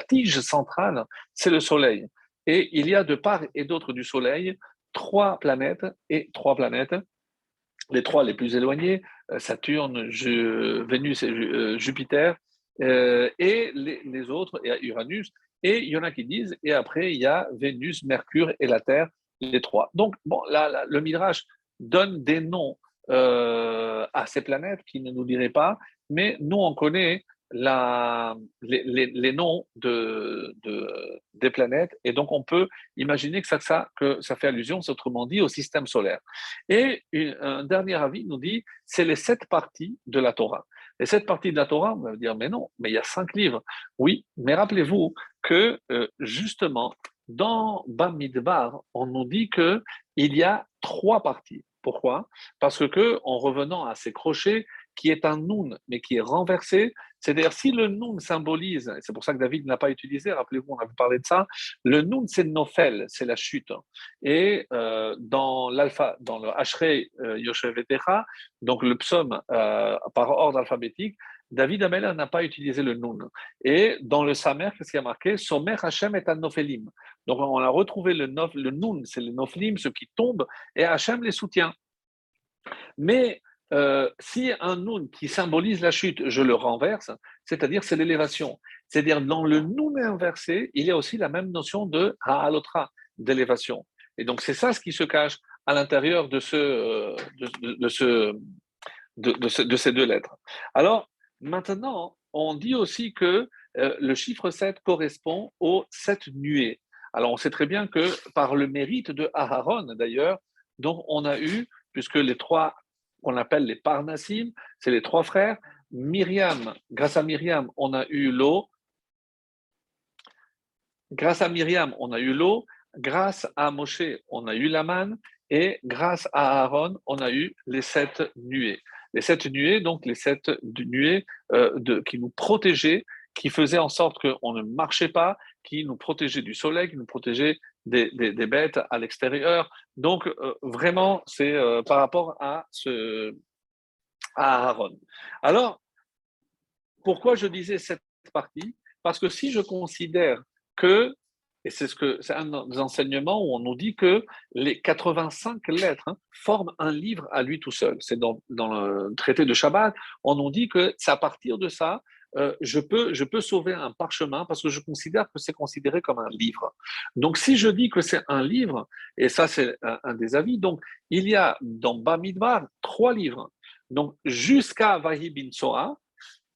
tige centrale, c'est le Soleil. Et il y a de part et d'autre du Soleil 3 planètes, les 3 les plus éloignées, Saturne, Vénus et Jupiter, et les autres, et Uranus. Et il y en a qui disent, et après, il y a Vénus, Mercure et la Terre, les 3. Donc, bon, là, le Midrash donne des noms à ces planètes qui ne nous diraient pas, mais nous, on connaît les noms des planètes, et donc on peut imaginer que ça fait allusion, autrement dit, au système solaire. Et un dernier avis nous dit, c'est les 7 parties de la Torah. Les 7 parties de la Torah, on va dire, mais non, mais il y a 5 livres. Oui, mais rappelez-vous que justement, dans Bamidbar, on nous dit qu'il y a 3 parties. Pourquoi? Parce que, en revenant à ces crochets, qui est un noun, mais qui est renversé, c'est-à-dire si le noun symbolise, et c'est pour ça que David n'a pas utilisé, rappelez-vous, on avait parlé de ça, le noun c'est Nofel, c'est la chute. Et dans le Ashrei Yoshevetecha, donc le psaume par ordre alphabétique, David Ameller n'a pas utilisé le noun. Et dans le Samer, qu'est-ce qui a marqué? Somer Hashem est un Nofelim. Donc on a retrouvé le noun, c'est le Nofelim, ceux qui tombent, et Hashem les soutient. Mais si un noun qui symbolise la chute, je le renverse, c'est-à-dire c'est l'élévation. C'est-à-dire dans le noun inversé, il y a aussi la même notion de ha'alotra, d'élévation. Et donc c'est ça ce qui se cache à l'intérieur de ces 2 lettres. Alors maintenant, on dit aussi que le chiffre 7 correspond aux 7 nuées. Alors, on sait très bien que par le mérite de Aharon, d'ailleurs, donc on a eu, puisque les trois qu'on appelle les Parnassim, c'est les trois frères, Myriam, grâce à Myriam, on a eu l'eau, grâce à Myriam, on a eu l'eau, grâce à Moshe, on a eu la manne, et grâce à Aaron, on a eu les 7 nuées. Les 7 nuées, donc les 7 nuées qui nous protégeaient, qui faisaient en sorte qu'on ne marchait pas, qui nous protégeaient du soleil, qui nous protégeaient des bêtes à l'extérieur. Donc vraiment, c'est par rapport à Aaron. Alors, pourquoi je disais cette partie? Parce que si je considère que, et c'est un des enseignements où on nous dit que les 85 lettres forment un livre à lui tout seul. C'est dans le traité de Shabbat, on nous dit que c'est à partir de ça, je peux sauver un parchemin parce que je considère que c'est considéré comme un livre. Donc si je dis que c'est un livre, et ça c'est un des avis, donc il y a dans Bamidbar 3 livres. Donc jusqu'à Vahi bin Soa,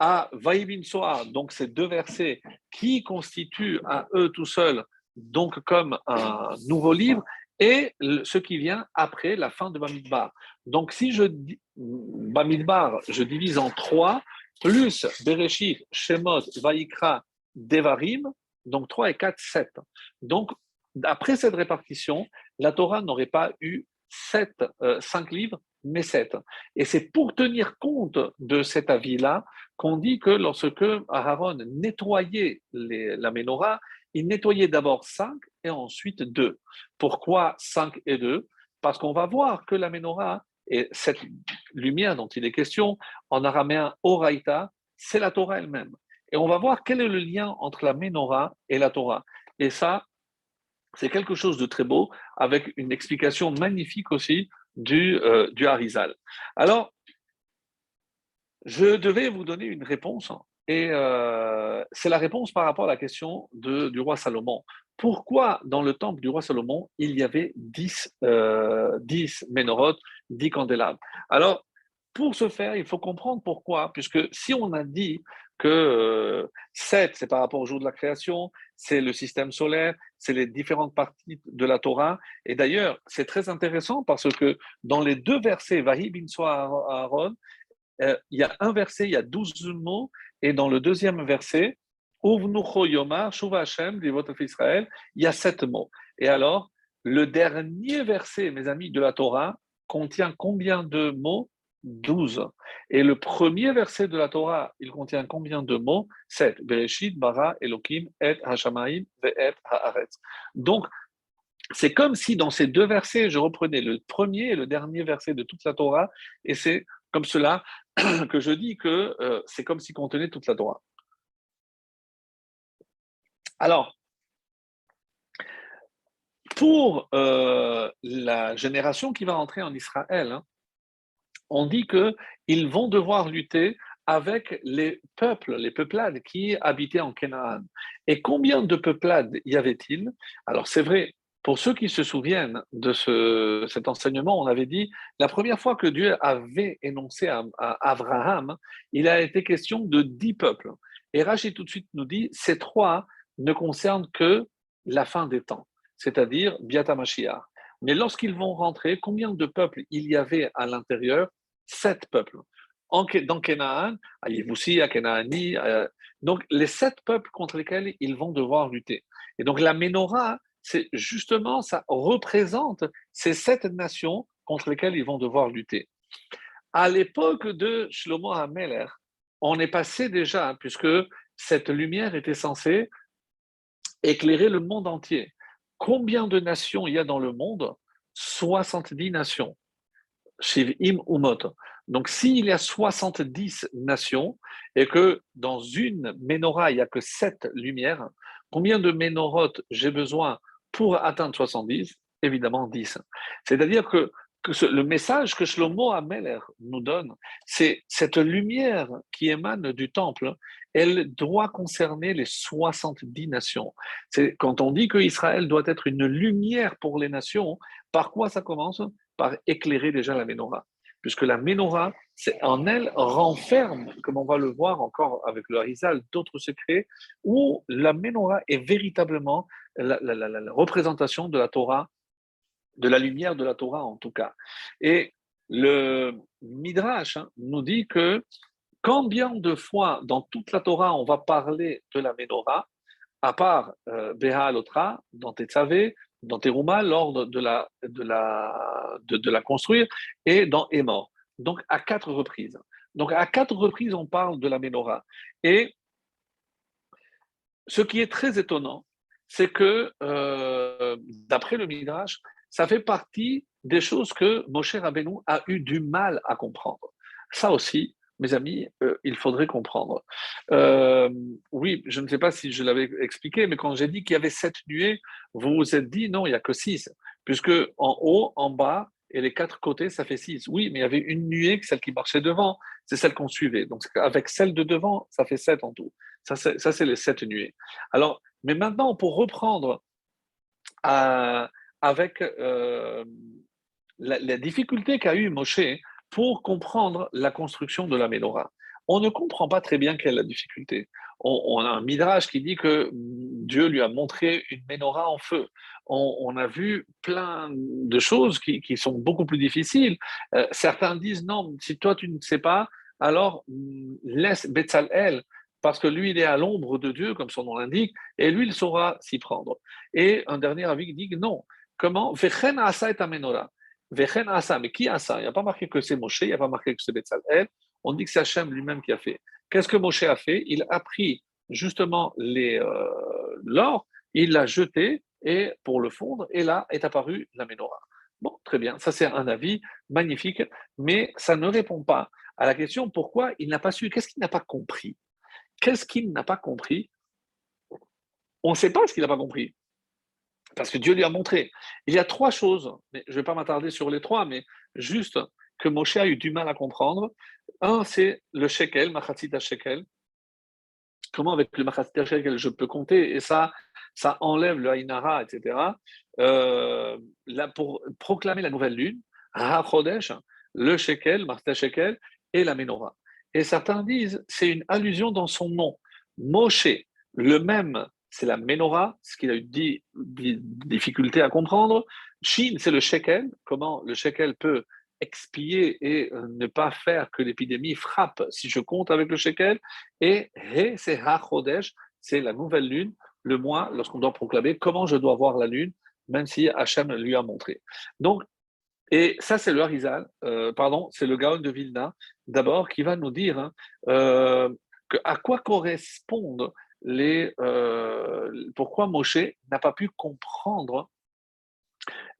à Vaïbin Soa, donc ces 2 versets qui constituent à eux tout seuls, donc comme un nouveau livre, et ce qui vient après la fin de Bamidbar. Donc si je dis Bamidbar, je divise en 3, plus Bereshit, Shemot, Vaïkra, Devarim, donc 3 et 4, 7. Donc après cette répartition, la Torah n'aurait pas eu 5 livres, mais 7. Et c'est pour tenir compte de cet avis-là qu'on dit que lorsque Aaron nettoyait la menorah, il nettoyait d'abord 5 et ensuite 2. Pourquoi 5 et 2? Parce qu'on va voir que la menorah, et cette lumière dont il est question, en araméen Oraïta, c'est la Torah elle-même. Et on va voir quel est le lien entre la menorah et la Torah. Et ça, c'est quelque chose de très beau, avec une explication magnifique aussi du Harizal. Alors, je devais vous donner une réponse, et c'est la réponse par rapport à la question du roi Salomon. Pourquoi dans le temple du roi Salomon, il y avait 10 ménorotes, 10 candélabres? Alors, pour ce faire, il faut comprendre pourquoi, puisque si on a dit que 7, c'est par rapport au jour de la création, c'est le système solaire, c'est les différentes parties de la Torah, et d'ailleurs, c'est très intéressant parce que dans les 2 versets, Vahi bin Soa Aaron, il y a un verset, il y a 12 mots, et dans le deuxième verset, Uvnucho Yomar, Shuva Hashem, Divot Israël, il y a 7 mots. Et alors, le dernier verset, mes amis, de la Torah, contient combien de mots? 12. Et le premier verset de la Torah, il contient combien de mots? 7. Bereshit, Bara, Elohim, Et Hashamaim, Ve'et Haaretz. Donc, c'est comme si dans ces 2 versets, je reprenais le premier et le dernier verset de toute la Torah, et c'est comme cela que je dis que c'est comme s'il contenait toute la Torah. Alors, pour la génération qui va entrer en Israël, on dit qu'ils vont devoir lutter avec les peuples, les peuplades qui habitaient en Canaan. Et combien de peuplades y avait-il? Alors c'est vrai, pour ceux qui se souviennent de cet enseignement, on avait dit, la première fois que Dieu avait énoncé à Abraham, il a été question de 10 peuples. Et Rachid tout de suite nous dit, ces 3 ne concernent que la fin des temps, c'est-à-dire Biat HaMashiach. Mais lorsqu'ils vont rentrer, combien de peuples il y avait à l'intérieur? 7 peuples. Dans Canaan, à Yévoussi, à Canaani, donc les 7 peuples contre lesquels ils vont devoir lutter. Et donc la Ménorah, c'est justement, ça représente ces 7 nations contre lesquelles ils vont devoir lutter. À l'époque de Shlomo HaMelech, on est passé déjà, puisque cette lumière était censée éclairer le monde entier. Combien de nations il y a dans le monde? 70 nations. Shiv'im Umot. Donc, s'il y a 70 nations et que dans une menorah, il n'y a que 7 lumières, combien de ménorotes j'ai besoin pour atteindre 70? Évidemment 10. C'est-à-dire que le message que Shlomo HaMelech nous donne, c'est cette lumière qui émane du temple, elle doit concerner les 70 nations. C'est quand on dit qu'Israël doit être une lumière pour les nations, par quoi ça commence? Par éclairer déjà la menorah. Puisque la menorah, en elle renferme, comme on va le voir encore avec le Harizal, d'autres secrets, où la menorah est véritablement la représentation de la Torah, de la lumière de la Torah en tout cas. Et le Midrash nous dit que combien de fois dans toute la Torah on va parler de la menorah, à part Beha Alotra, dans Tetzavé, dans Teruma, lors de la construire, et dans Emor. Donc à 4 reprises. Donc à 4 reprises, on parle de la menorah. Et ce qui est très étonnant, c'est que, d'après le Midrash, ça fait partie des choses que Moshe Rabbeinu a eu du mal à comprendre. Ça aussi, mes amis, il faudrait comprendre. Euh, oui, je ne sais pas si je l'avais expliqué, mais quand j'ai dit qu'il y avait 7 nuées, vous vous êtes dit non, il n'y a que 6, puisque en haut, en bas et les 4 côtés, ça fait 6. Oui, mais il y avait une nuée, celle qui marchait devant, c'est celle qu'on suivait. Donc avec celle de devant, ça fait 7 en tout. Ça, c'est les 7 nuées. Alors, mais maintenant, pour reprendre à- avec la difficulté qu'a eu Moshe pour comprendre la construction de la Ménorah, on ne comprend pas très bien quelle est la difficulté. On a un midrash qui dit que Dieu lui a montré une Ménorah en feu. On a vu plein de choses qui sont beaucoup plus difficiles. Certains disent non, si toi tu ne sais pas, alors laisse Betzalel, parce que lui, il est à l'ombre de Dieu, comme son nom l'indique, et lui, il saura s'y prendre. Et un dernier avis dit non. Comment? Vechen asa et menorah. Vechen asa. Mais qui a ça? Il n'y a pas marqué que c'est Moshe, il n'y a pas marqué que c'est Betzalel. On dit que c'est Hachem lui-même qui a fait. Qu'est-ce que Moshe a fait? Il a pris justement l'or, il l'a jeté et pour le fondre, et là est apparue la menorah. Bon, très bien, ça c'est un avis magnifique, mais ça ne répond pas à la question pourquoi il n'a pas su, qu'est-ce qu'il n'a pas compris? Qu'est-ce qu'il n'a pas compris? On ne sait pas ce qu'il n'a pas compris. Parce que Dieu lui a montré. Il y a 3 choses, mais je ne vais pas m'attarder sur les 3, mais juste que Moshe a eu du mal à comprendre. Un, c'est le shekel, machatzit shekel. Comment avec le machatzit shekel je peux compter? Et ça enlève le haïnara, etc. Là, pour proclamer la nouvelle lune, ha-chodesh, le shekel, machatzit shekel et la menorah. Et certains disent c'est une allusion dans son nom. Moshe, le même, c'est la menorah, ce qu'il a eu difficulté à comprendre. Shin, c'est le shekel, comment le shekel peut expier et ne pas faire que l'épidémie frappe si je compte avec le shekel. Et He, c'est Ha-Chodesh, c'est la nouvelle lune, le mois, lorsqu'on doit proclamer comment je dois voir la lune, même si Hachem lui a montré. Donc, et ça, c'est le Harizal, pardon, c'est le Gaon de Vilna, d'abord, qui va nous dire à quoi correspondent pourquoi Moshe n'a pas pu comprendre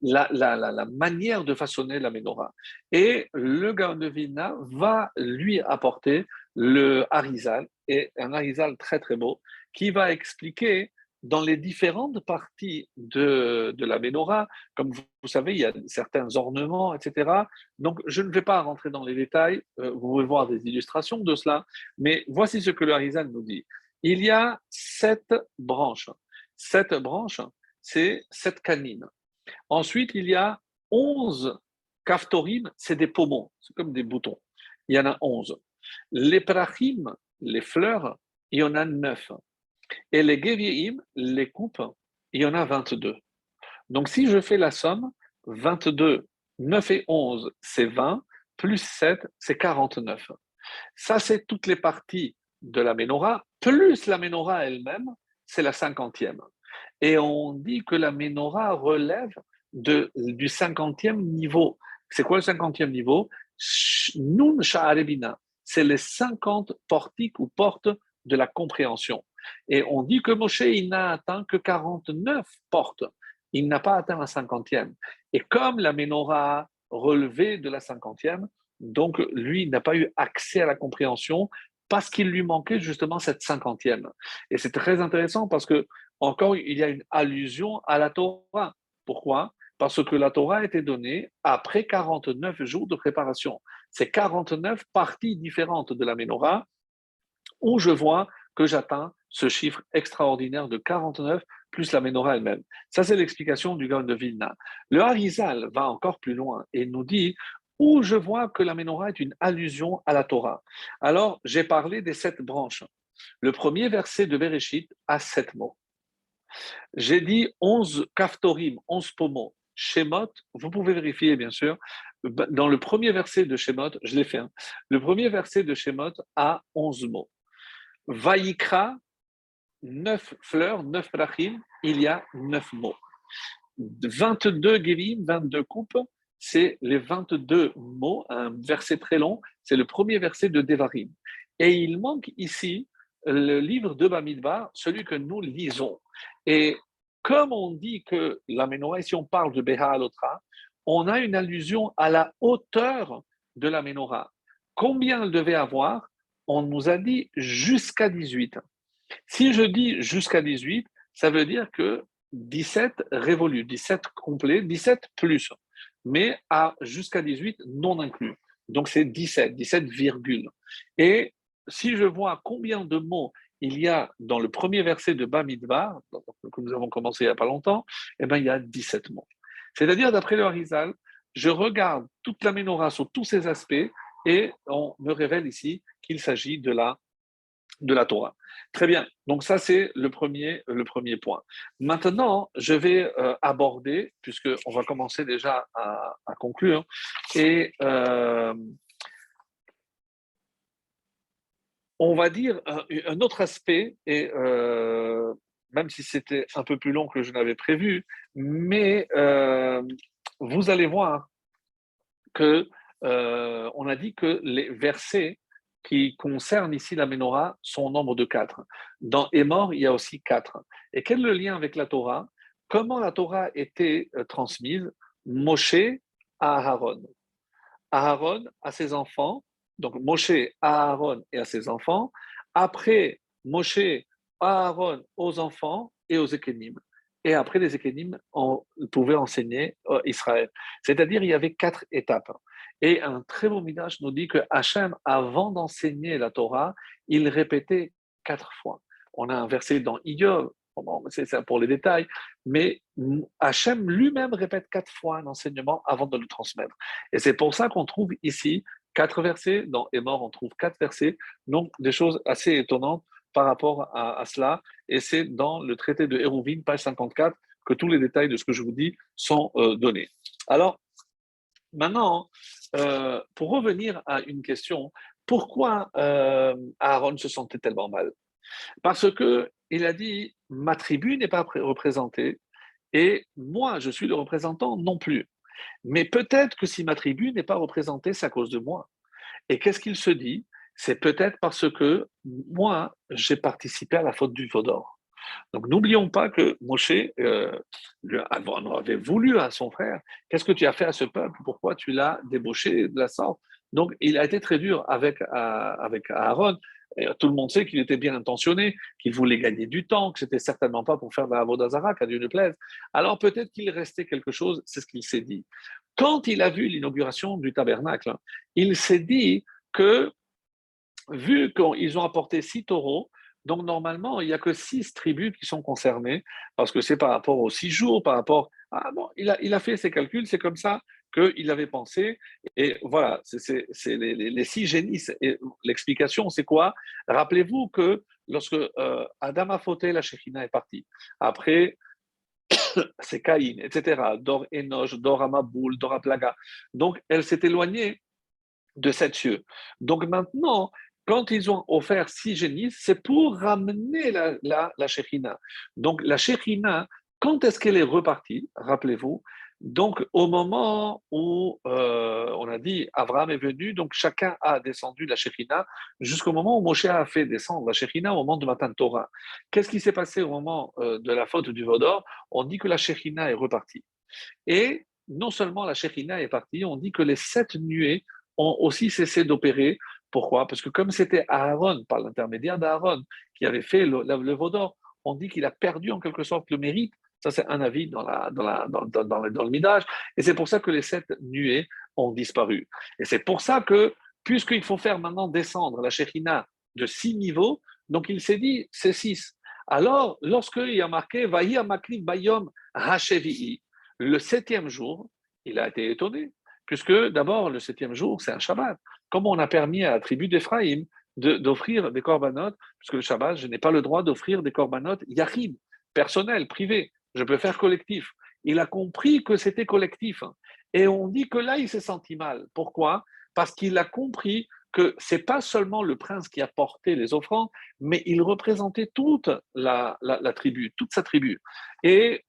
la manière de façonner la menorah. Et le Gaon de Vilna va lui apporter le Harizal, et un Harizal très très beau, qui va expliquer dans les différentes parties de la menorah, comme vous savez, il y a certains ornements, etc. Donc, je ne vais pas rentrer dans les détails, vous pouvez voir des illustrations de cela, mais voici ce que le Harizal nous dit. Il y a 7 branches. 7 branches, c'est 7 canines. Ensuite, il y a 11 kaftorim, c'est des poumons, c'est comme des boutons. Il y en a 11. Les prachim, les fleurs, il y en a 9. Et les geviim, les coupes, il y en a 22. Donc, si je fais la somme, 22, 9 et 11, c'est 20, plus 7, c'est 49. Ça, c'est toutes les parties de la menorah, plus la menorah elle-même, c'est la 50e. Et on dit que la menorah relève du 50e niveau. C'est quoi le 50e niveau? Nun Sha'arebina. C'est les 50 portiques ou portes de la compréhension. Et on dit que Moshe, il n'a atteint que 49 portes. Il n'a pas atteint la 50e. Et comme la menorah relevait de la 50e, donc lui, il n'a pas eu accès à la compréhension parce qu'il lui manquait justement cette 50e. Et c'est très intéressant parce que encore, il y a une allusion à la Torah. Pourquoi? Parce que la Torah a été donnée après 49 jours de préparation. C'est 49 parties différentes de la Ménorah où je vois que j'atteins ce chiffre extraordinaire de 49 plus la Ménorah elle-même. Ça, c'est l'explication du Gaon de Vilna. Le Harizal va encore plus loin et nous dit où je vois que la menorah est une allusion à la Torah. Alors, j'ai parlé des 7 branches. Le premier verset de Bereshit a 7 mots. J'ai dit 11 kaftorim, 11 pommeaux. Shemot, vous pouvez vérifier bien sûr. Dans le premier verset de Shemot, je l'ai fait, hein. Le premier verset de Shemot a 11 mots. Vaïkra, 9 fleurs, 9 brachim, il y a 9 mots. 22 Gévim, 22 coupes, c'est les 22 mots, un verset très long, c'est le premier verset de Devarim. Et il manque ici le livre de Bamidbar, celui que nous lisons. Et comme on dit que la menorah, si on parle de Beha Alotra, on a une allusion à la hauteur de la menorah. Combien elle devait avoir? On nous a dit jusqu'à 18. Si je dis jusqu'à 18, ça veut dire que 17 révolus, 17 complets, 17 plus, mais à jusqu'à 18 non inclus. Donc c'est 17, 17 virgule. Et si je vois combien de mots il y a dans le premier verset de Bamidbar, que nous avons commencé il n'y a pas longtemps, eh bien il y a 17 mots. C'est-à-dire, d'après le Harizal, je regarde toute la menorah sur tous ses aspects et on me révèle ici qu'il s'agit de la Torah. Très bien. Donc ça, c'est le premier point. Maintenant, je vais aborder, puisqu'on va commencer déjà à conclure, et on va dire un autre aspect, et même si c'était un peu plus long que je n'avais prévu, mais vous allez voir que on a dit que les versets qui concernent ici la Ménorah sont au nombre de 4. Dans Émor, il y a aussi 4. Et quel est le lien avec la Torah? Comment la Torah était transmise? Moshe à Aaron. Aaron à ses enfants, donc Moshe à Aaron et à ses enfants. Après, Moshe à Aaron aux enfants et aux Ékénim. Et après, les Ékénim pouvaient enseigner Israël. C'est-à-dire, il y avait 4 étapes. Et un très beau midrash nous dit que Hachem, avant d'enseigner la Torah, il répétait 4 fois. On a un verset dans Iyov, bon, c'est ça pour les détails, mais Hachem lui-même répète 4 fois un enseignement avant de le transmettre. Et c'est pour ça qu'on trouve ici 4 versets, dans Émor, on trouve 4 versets, donc des choses assez étonnantes par rapport à cela. Et c'est dans le traité de Hérouvine, page 54, que tous les détails de ce que je vous dis sont donnés. Alors, maintenant, pour revenir à une question, pourquoi Aaron se sentait tellement mal? Parce qu'il a dit, ma tribu n'est pas représentée et moi, je suis le représentant non plus. Mais peut-être que si ma tribu n'est pas représentée, c'est à cause de moi. Et qu'est-ce qu'il se dit? C'est peut-être parce que moi, j'ai participé à la faute du veau d'or. Donc n'oublions pas que Moshe avait voulu à son frère, qu'est-ce que tu as fait à ce peuple? Pourquoi tu l'as débauché de la sorte? Donc il a été très dur avec Aaron. Et tout le monde sait qu'il était bien intentionné, qu'il voulait gagner du temps, que c'était certainement pas pour faire de la Vodazara, qu'à Dieu ne plaise. Alors peut-être qu'il restait quelque chose, c'est ce qu'il s'est dit. Quand il a vu l'inauguration du tabernacle, il s'est dit que vu qu'ils ont apporté 6 taureaux, donc normalement, il n'y a que 6 tribus qui sont concernées, parce que c'est par rapport aux 6 jours, par rapport... Ah bon, il a fait ses calculs, c'est comme ça qu'il avait pensé. Et voilà, c'est les 6 génisses. Et l'explication, c'est quoi? Rappelez-vous que lorsque Adam a fauté, la Shekhina est partie. Après, c'est Caïn, etc. Dor Enoch, Dor Amaboul, Dor Aplaga. Donc, elle s'est éloignée de 7 cieux. Donc maintenant, quand ils ont offert 6 génisses, c'est pour ramener la Shekhina. Donc la Shekhina, quand est-ce qu'elle est repartie? Rappelez-vous. Donc au moment où on a dit Abraham est venu, donc chacun a descendu la Shekhina jusqu'au moment où Moshe a fait descendre la Shekhina au moment de Matan Torah. Qu'est-ce qui s'est passé au moment de la faute du Vaudor? On dit que la Shekhina est repartie. Et non seulement la Shekhina est partie, on dit que les 7 nuées ont aussi cessé d'opérer. Pourquoi? Parce que comme c'était Aaron, par l'intermédiaire d'Aaron, qui avait fait le veau d'or, on dit qu'il a perdu en quelque sorte le mérite. Ça, c'est un avis dans le Midrash. Et c'est pour ça que les 7 nuées ont disparu. Et c'est pour ça que, puisqu'il faut faire maintenant descendre la Shekhina de 6 niveaux, donc il s'est dit, c'est 6. Alors, lorsqu'il y a marqué, Vahi Amakli Bayom Hashevi'i, le 7e jour, il a été étonné puisque d'abord, le septième jour, c'est un Shabbat. Comment on a permis à la tribu d'Éphraïm d'offrir des corbanotes, puisque le Shabbat, je n'ai pas le droit d'offrir des corbanotes yachid, personnels, privés. Je peux faire collectif. Il a compris que c'était collectif. Et on dit que là, il s'est senti mal. Pourquoi? Parce qu'il a compris que c'est pas seulement le prince qui a porté les offrandes, mais il représentait toute la tribu, toute sa tribu. Et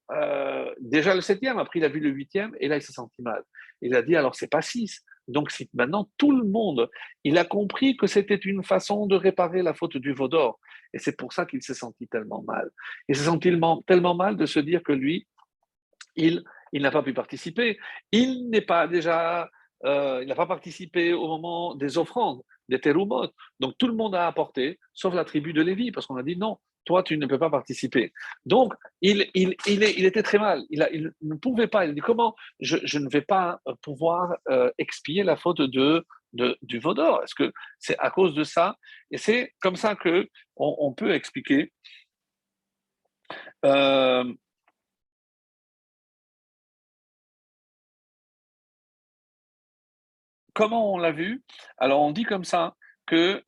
déjà le septième, après il a vu le huitième, et là il s'est senti mal. Il a dit alors c'est pas six. Donc si maintenant tout le monde, il a compris que c'était une façon de réparer la faute du veau d'or. Et c'est pour ça qu'il s'est senti tellement mal. Il s'est senti tellement mal de se dire que lui, il, il n'a pas pu participer. Il n'est pas déjà, il n'a pas participé au moment des offrandes, des terumot. Donc tout le monde a apporté, sauf la tribu de Lévi, parce qu'on a dit non, toi tu ne peux pas participer. Donc il était très mal. Il ne pouvait pas. Il a dit comment je ne vais pas pouvoir expier la faute du veau d'or. Est-ce que c'est à cause de ça? Et c'est comme ça que on peut expliquer. Euh, Comment on l'a vu? Alors, on dit comme ça que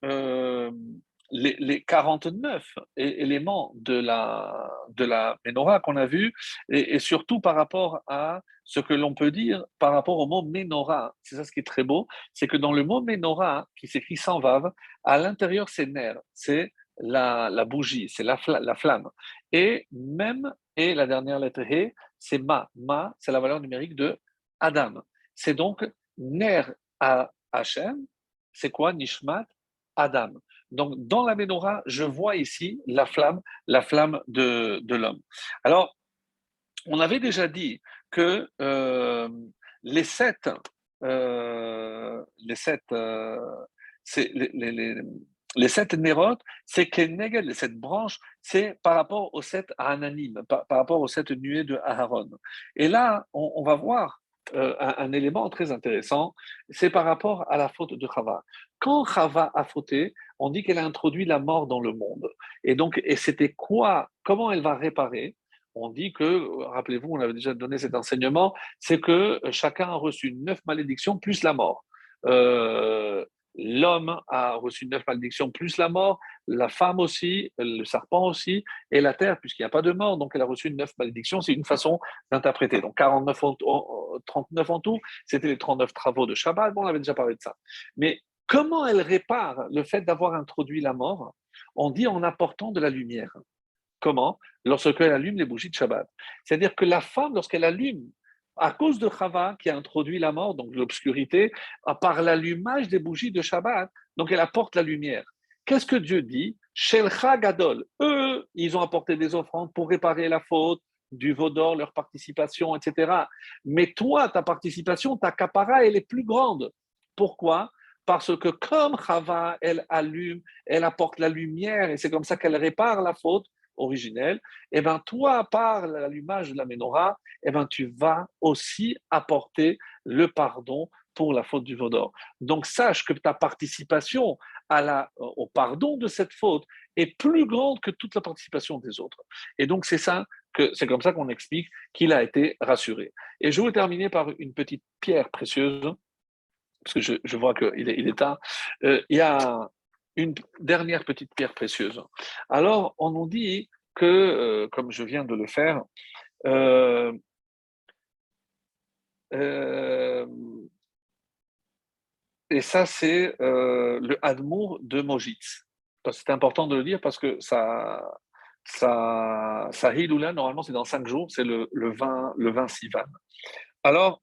les 49 éléments de la menorah qu'on a vu, et surtout par rapport à ce que l'on peut dire par rapport au mot menorah, c'est ça ce qui est très beau, c'est que dans le mot menorah, qui s'écrit sans vave, à l'intérieur c'est ner, c'est la bougie, c'est la flamme. Et même, et la dernière lettre he, c'est ma. Ma, c'est la valeur numérique de Adam. C'est donc ner à Hachem, c'est quoi Nishmat Adam. Donc, dans la menorah, je vois ici la flamme de l'homme. Alors, on avait déjà dit que les sept, les sept, c'est les sept nérotes, c'est que les sept branches, c'est par rapport aux sept ananim, par rapport aux sept nuées de Aharon. Et là, on va voir un élément très intéressant, c'est par rapport à la faute de Chava. Quand Chava a fauté, on dit qu'elle a introduit la mort dans le monde. Et donc, et c'était quoi? Comment elle va réparer? On dit que, rappelez-vous, on avait déjà donné cet enseignement, c'est que chacun a reçu 9 malédictions plus la mort. Euh, L'homme a reçu 9 malédictions plus la mort, la femme aussi, le serpent aussi, et la terre, puisqu'il n'y a pas de mort, donc elle a reçu 9 malédictions. C'est une façon d'interpréter. Donc 49 39 en tout, c'était les 39 travaux de Shabbat. Bon, on avait déjà parlé de ça. Mais comment elle répare le fait d'avoir introduit la mort? On dit en apportant de la lumière. Comment? Lorsqu'elle allume les bougies de Shabbat. C'est-à-dire que la femme, lorsqu'elle allume, à cause de Chava qui a introduit la mort, donc l'obscurité, par l'allumage des bougies de Shabbat, donc elle apporte la lumière. Qu'est-ce que Dieu dit? Shelcha Gadol. Eux, ils ont apporté des offrandes pour réparer la faute, du veau d'or, leur participation, etc. Mais toi, ta participation, ta capara, elle est plus grande. Pourquoi? Parce que comme Chava, elle allume, elle apporte la lumière, et c'est comme ça qu'elle répare la faute originelle, et ben toi, par l'allumage de la menorah, et ben tu vas aussi apporter le pardon pour la faute du veau d'or. Donc sache que ta participation au pardon de cette faute est plus grande que toute la participation des autres. Et donc c'est comme ça qu'on explique qu'il a été rassuré. Et je vais terminer par une petite pierre précieuse, parce que je vois qu'il est tard. Il y a une dernière petite pierre précieuse. Alors, on nous dit que, comme je viens de le faire, euh, euh, et ça, c'est le Admour de Mojitz. C'est important de le dire parce que ça Hiloula, normalement, c'est dans 5 jours, c'est le 20 Sivan. Alors,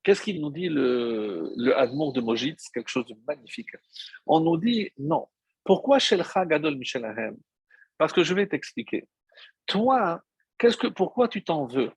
qu'est-ce qu'il nous dit le Admour de Mojitz? Quelque chose de magnifique. On nous dit non. Pourquoi Shelcha Gadol Michelahem? Parce que je vais t'expliquer. Toi, pourquoi tu t'en veux?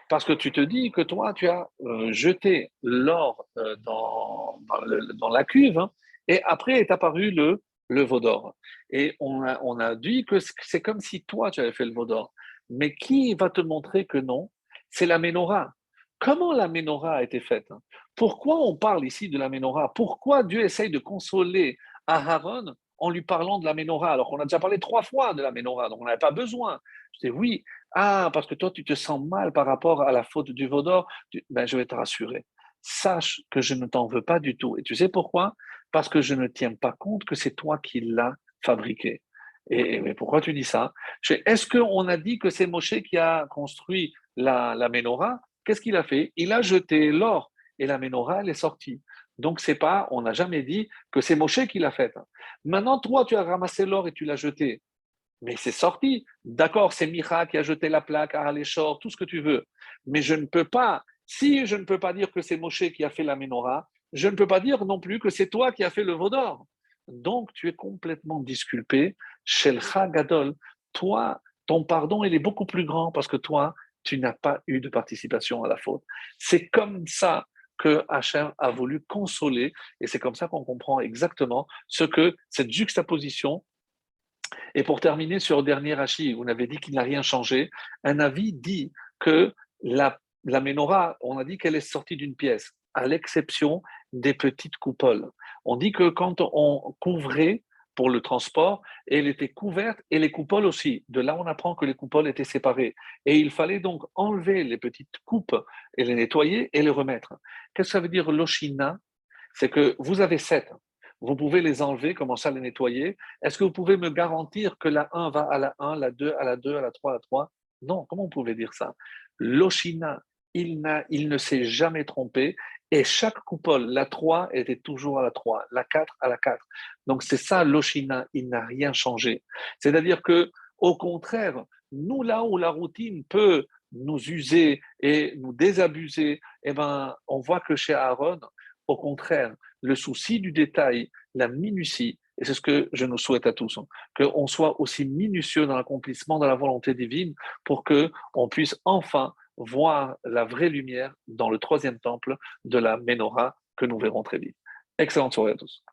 Parce que tu te dis que toi, tu as jeté l'or dans la cuve, hein, et après est apparu le veau d'or. Et on a dit que c'est comme si toi, tu avais fait le veau d'or. Mais qui va te montrer que non? C'est la menorah. Comment la menorah a été faite? Pourquoi on parle ici de la menorah? Pourquoi Dieu essaye de consoler Aaron en lui parlant de la menorah, alors qu'on a déjà parlé 3 fois de la menorah, donc on n'avait pas besoin. Je dis oui, parce que toi, tu te sens mal par rapport à la faute du veau d'or. Ben, je vais te rassurer. sache que je ne t'en veux pas du tout. Et tu sais pourquoi? Parce que je ne tiens pas compte que c'est toi qui l'as fabriqué. Mais pourquoi tu dis ça? Est-ce qu'on a dit que c'est Moshe qui a construit la menorah? Qu'est-ce qu'il a fait? Il a jeté l'or et la menorah, elle est sortie. Donc, c'est pas, on n'a jamais dit que c'est Moshe qui l'a faite. Maintenant, toi, tu as ramassé l'or et tu l'as jeté. Mais c'est sorti. D'accord, c'est Micha qui a jeté la plaque à Aléchor, tout ce que tu veux. Mais je ne peux pas, si je ne peux pas dire que c'est Moshe qui a fait la menorah, je ne peux pas dire non plus que c'est toi qui as fait le veau d'or. Donc, tu es complètement disculpé. Shelcha Gadol, toi, ton pardon, il est beaucoup plus grand parce que toi, tu n'as pas eu de participation à la faute. C'est comme ça que Hachem a voulu consoler, et c'est comme ça qu'on comprend exactement ce que cette juxtaposition. Et pour terminer sur le dernier Rashi, vous n'avez dit qu'il n'a rien changé. Un avis dit que la menorah, on a dit qu'elle est sortie d'une pièce, à l'exception des petites coupoles. On dit que quand on couvrait pour le transport, elle était couverte et les coupoles aussi. De là, on apprend que les coupoles étaient séparées. Et il fallait donc enlever les petites coupes et les nettoyer et les remettre. Qu'est-ce que ça veut dire l'oshina? C'est que vous avez 7. Vous pouvez les enlever, commencer à les nettoyer. Est-ce que vous pouvez me garantir que la 1 va à la 1, la 2 à la 2, à la 3 à la 3? Non, comment vous pouvez dire ça? L'Oshina, il ne s'est jamais trompé et chaque coupole, la 3 était toujours à la 3, la 4 à la 4. Donc c'est ça l'Oshina, il n'a rien changé. C'est-à-dire que, au contraire, nous là où la routine peut nous user et nous désabuser, eh ben, on voit que chez Aaron, au contraire, le souci du détail, la minutie, et c'est ce que je nous souhaite à tous, hein, qu'on soit aussi minutieux dans l'accomplissement de la volonté divine pour qu'on puisse enfin voir la vraie lumière dans le troisième temple de la Ménorah que nous verrons très vite. Excellente soirée à tous.